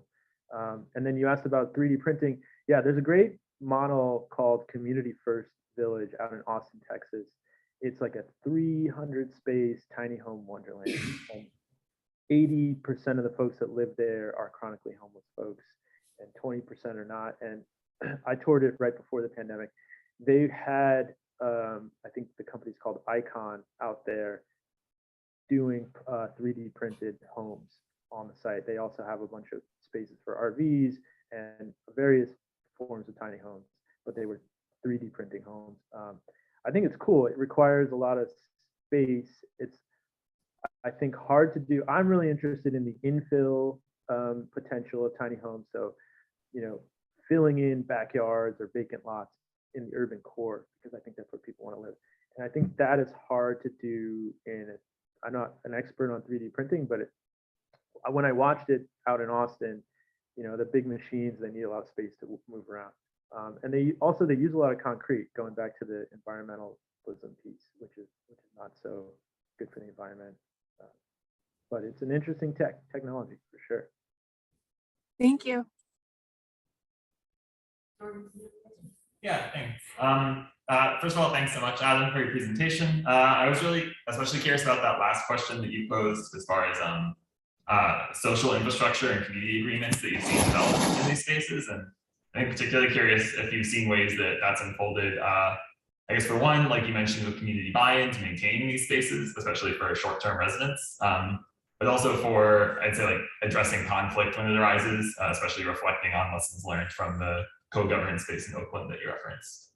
And then you asked about 3D printing. Yeah, there's a great model called Community First Village out in Austin, Texas. It's like a 300 space tiny home wonderland. And 80% of the folks that live there are chronically homeless folks, and 20% are not. And I toured it right before the pandemic. They had, I think the company's called Icon out there doing 3D printed homes on the site. They also have a bunch of spaces for RVs and various forms of tiny homes, but they were 3D printing homes. I think it's cool. It requires a lot of space. It's, I think, hard to do. I'm really interested in the infill potential of tiny homes. So, you know, filling in backyards or vacant lots in the urban core, because I think that's where people want to live. And I think that is hard to do I'm not an expert on 3D printing, but when I watched it out in Austin, you know, the big machines, they need a lot of space to move around. And they use a lot of concrete, going back to the environmentalism piece, which is not so good for the environment. But it's an interesting technology for sure. Thank you. Yeah, thanks. First of all, thanks so much, Adam, for your presentation. I was really especially curious about that last question that you posed as far as social infrastructure and community agreements that you've seen develop in these spaces. And I'm particularly curious if you've seen ways that that's unfolded. I guess for one, like you mentioned, with community buy-in to maintaining these spaces, especially for short-term residents, but also for, I'd say, like addressing conflict when it arises, especially reflecting on lessons learned from the co-governance space in Oakland that you referenced.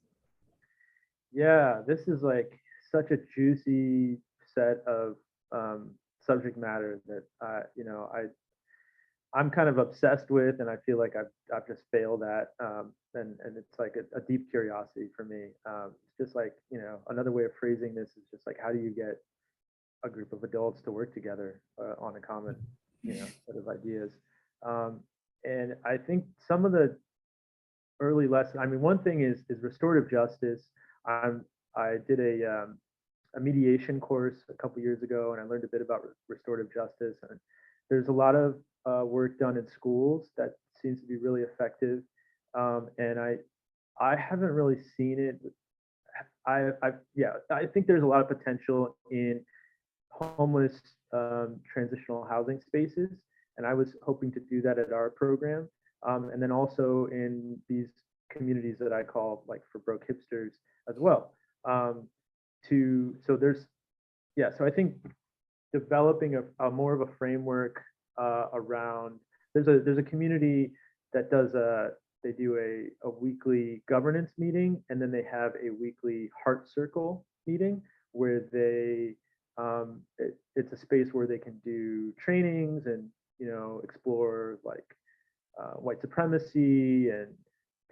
Yeah, this is like such a juicy set of subject matter that you know, I'm kind of obsessed with, and I feel like I've just failed at, and it's like a deep curiosity for me. It's just like, you know, another way of phrasing this is just like, how do you get a group of adults to work together on a common, you know, set of ideas? And I think some of the early lessons, I mean, one thing is restorative justice. I did a mediation course a couple years ago, and I learned a bit about restorative justice. And there's a lot of work done in schools that seems to be really effective. And I haven't really seen it. I think there's a lot of potential in homeless transitional housing spaces, and I was hoping to do that at our program. And then also in these communities that I call like for broke hipsters as well. So I think developing a more of a framework around, there's a community that they do a weekly governance meeting, and then they have a weekly heart circle meeting where it's a space where they can do trainings and, you know, explore like white supremacy and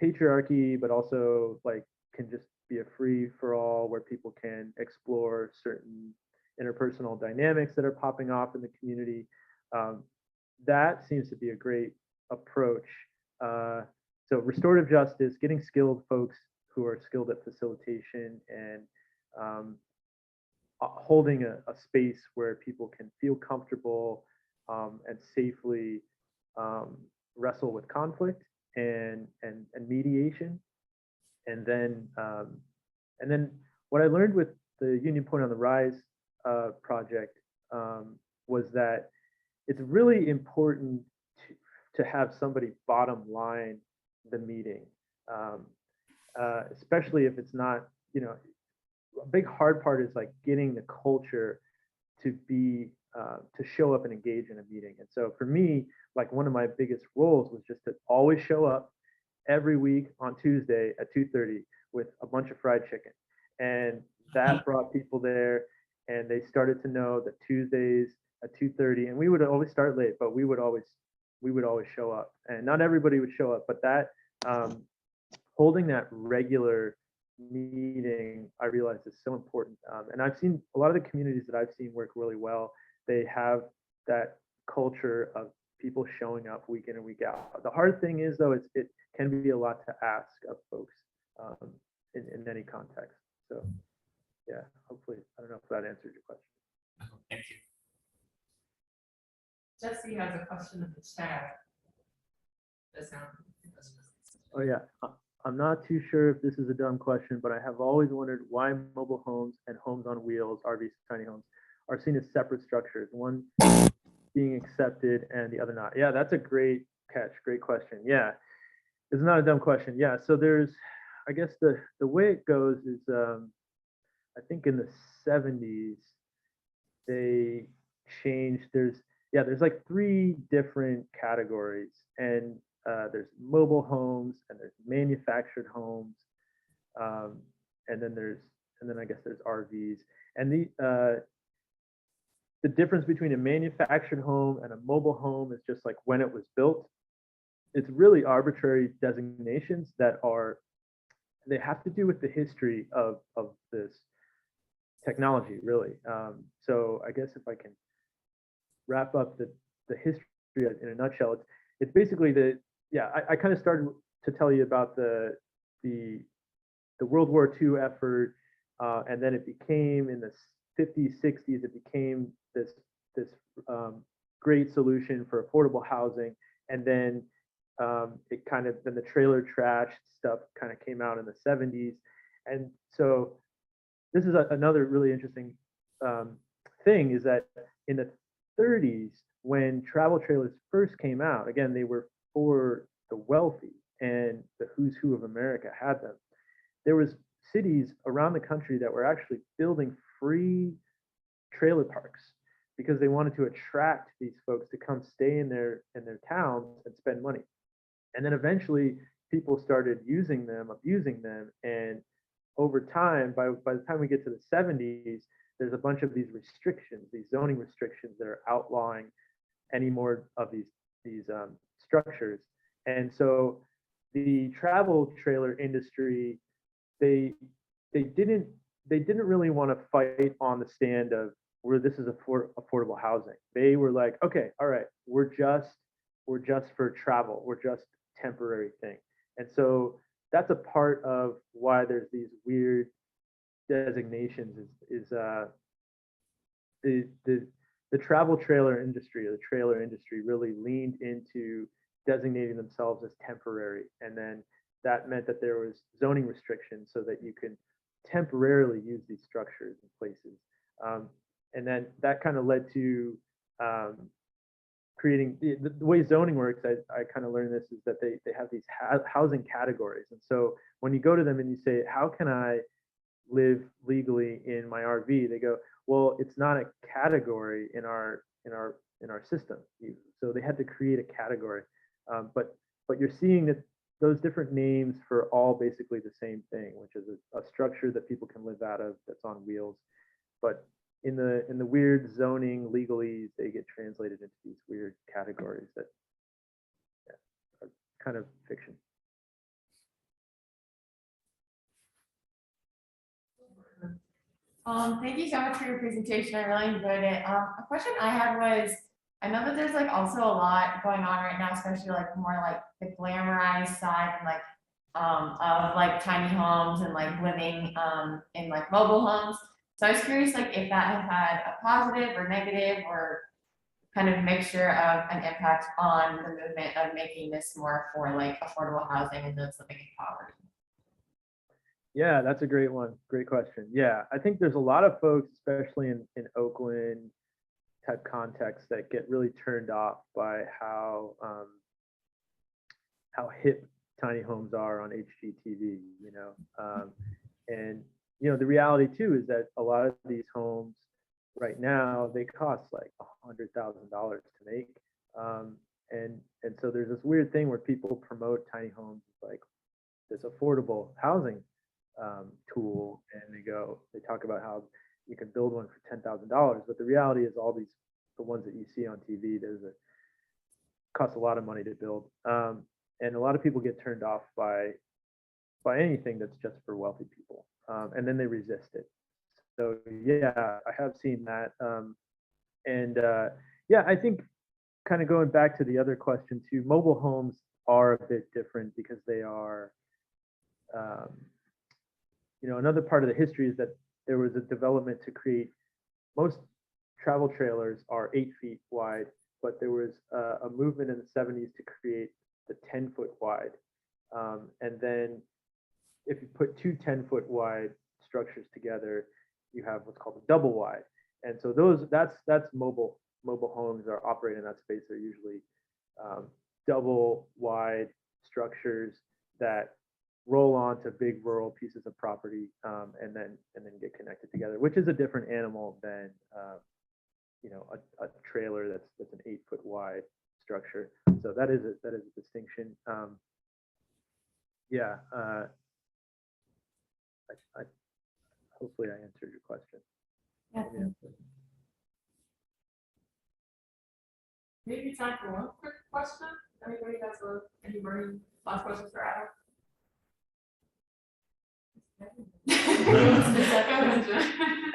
patriarchy, but also like can just be a free for all where people can explore certain interpersonal dynamics that are popping off in the community. That seems to be a great approach. So restorative justice, getting skilled folks who are skilled at facilitation and holding a space where people can feel comfortable and safely wrestle with conflict and mediation. And then what I learned with the Union Point on the Rise project was that it's really important to have somebody bottom line the meeting, especially if it's not, a big hard part is like getting the culture to be to show up and engage in a meeting. And so for me, like one of my biggest roles was just to always show up every week on Tuesday at 2:30 with a bunch of fried chicken. And that brought people there, and they started to know that Tuesdays at 2:30, and we would always start late, but we would always show up. And not everybody would show up, but that holding that regular meeting, I realized is so important. And I've seen a lot of the communities that I've seen work really well. They have that culture of people showing up week in and week out. The hard thing is though, it can be a lot to ask of folks in any context. So yeah, hopefully, I don't know if that answered your question. Thank you. Jesse has a question in the chat. Oh yeah, I'm not too sure if this is a dumb question, but I have always wondered why mobile homes and homes on wheels, RVs, tiny homes, are seen as separate structures, one being accepted and the other not. Yeah, that's a great catch, great question. Yeah, it's not a dumb question. Yeah, so there's, I guess the way it goes is, I think in the 70s, they changed, there's like 3 different categories, and there's mobile homes and there's manufactured homes, and then I guess there's RVs. And the difference between a manufactured home and a mobile home is just like when it was built. It's really arbitrary designations that they have to do with the history of this technology, really. So I guess if I can wrap up the history in a nutshell, it's basically I kind of started to tell you about the World War II effort, and then it became in the 50s, 60s, it became this great solution for affordable housing, and then then the trailer trash stuff kind of came out in the 70s, and so this is another really interesting thing is that in the 30s, when travel trailers first came out, again, they were for the wealthy, and the who's who of America had them. There was cities around the country that were actually building free trailer parks because they wanted to attract these folks to come stay in their towns and spend money. And then eventually people started using them, abusing them, and over time, by the time we get to the 70s, there's a bunch of these restrictions, these zoning restrictions that are outlawing any more of these structures. And so the travel trailer industry, they didn't really want to fight on the stand of where this is affordable housing. They were like, okay, all right, we're just for travel, we're just temporary thing. And so that's a part of why there's these weird designations is the travel trailer industry, or the trailer industry, really leaned into designating themselves as temporary, and then that meant that there was zoning restrictions so that you can temporarily use these structures and places, and then that kind of led to creating the way zoning works. I kind of learned this is that they have these housing categories, and so when you go to them and you say, how can I live legally in my RV, they go, well, it's not a category in our system. So they had to create a category, but you're seeing that those different names for all basically the same thing, which is a structure that people can live out of that's on wheels. But in the weird zoning legalese, they get translated into these weird categories that are kind of fiction. Thank you so much for your presentation. I really enjoyed it. A question I had was, I know that there's like also a lot going on right now, especially like more like the glamorized side and like of like tiny homes and like living in like mobile homes. So I was curious like if that has had a positive or negative or kind of mixture of an impact on the movement of making this more for like affordable housing and those living in poverty? Yeah, that's a great one. Great question. Yeah, I think there's a lot of folks, especially in Oakland type contexts, that get really turned off by how hip tiny homes are on HGTV, you know. And you know, the reality too is that a lot of these homes right now, they cost like $100,000 to make. And so there's this weird thing where people promote tiny homes like this affordable housing tool, and they talk about how you can build one for $10,000, but the reality is the ones that you see on TV, cost a lot of money to build, and a lot of people get turned off by anything that's just for wealthy people, and then they resist it. So yeah, I have seen that, yeah, I think kind of going back to the other question too, mobile homes are a bit different because they are. You know, another part of the history is that there was a development to create, most travel trailers are 8 feet wide, but there was a movement in the 70s to create the 10-foot wide. And then if you put two 10-foot wide structures together, you have what's called a double wide. And so that's mobile homes are operating in that space. They're usually double wide structures that roll onto big rural pieces of property, and then get connected together, which is a different animal than you know, a trailer that's an 8-foot wide structure. So that is a distinction. Yeah, I hopefully I answered your question. Yeah. Maybe time for one quick question. Anybody has any burning last questions for Adam?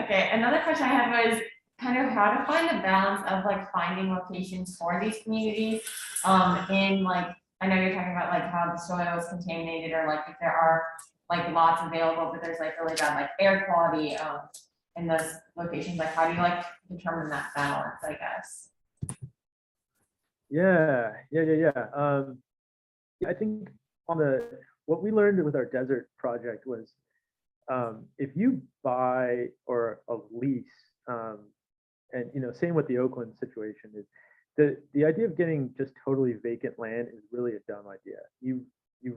Okay, another question I had was kind of how to find the balance of like finding locations for these communities. In like, I know you're talking about like how the soil is contaminated, or like if there are like lots available, but there's like really bad like air quality in those locations. Like, how do you like determine that balance, I guess? Yeah. I think what we learned with our desert project was, if you buy or a lease, and you know, same with the Oakland situation, is the idea of getting just totally vacant land is really a dumb idea. You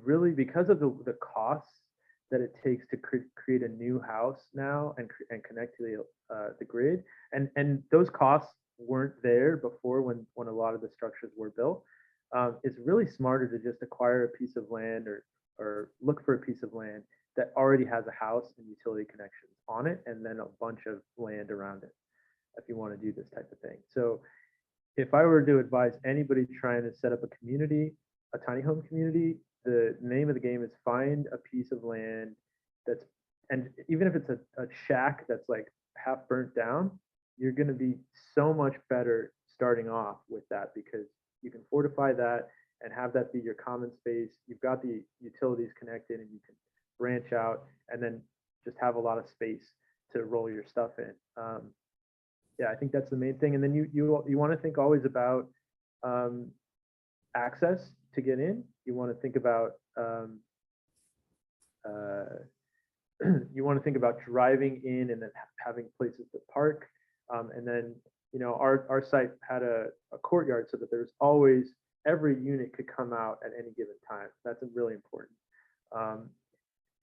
really, because of the costs that it takes to create a new house now and connect to the grid, and those costs weren't there before when a lot of the structures were built. It's really smarter to just acquire a piece of land or look for a piece of land that already has a house and utility connections on it, and then a bunch of land around it if you want to do this type of thing. So if I were to advise anybody trying to set up a community, a tiny home community, the name of the game is find a piece of land and even if it's a shack that's like half burnt down, you're going to be so much better starting off with that, because you can fortify that and have that be your common space. You've got the utilities connected, and you can branch out and then just have a lot of space to roll your stuff in. Yeah, I think that's the main thing. And then you want to think always about access to get in. You want to think about driving in and then having places to park. And then, you know, our site had a courtyard so that there's always, every unit could come out at any given time. That's really important.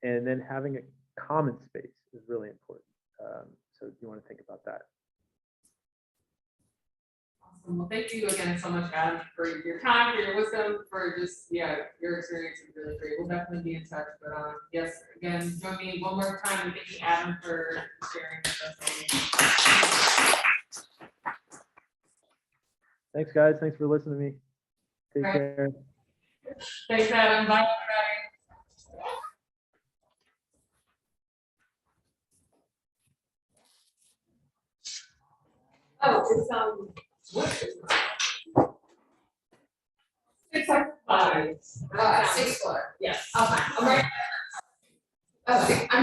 And then having a common space is really important. So you want to think about that. Awesome. Well, thank you again so much, Adam, for your time, for your wisdom, for just, your experience is really great. We'll definitely be in touch. But yes, again, join me one more time in thanking Adam for sharing with us. Thanks, guys. Thanks for listening to me. Take care. Thanks, Adam. Bye, everybody. Oh, what is that? 6 5. 6 4. Yes. Okay. All right. Okay. I'm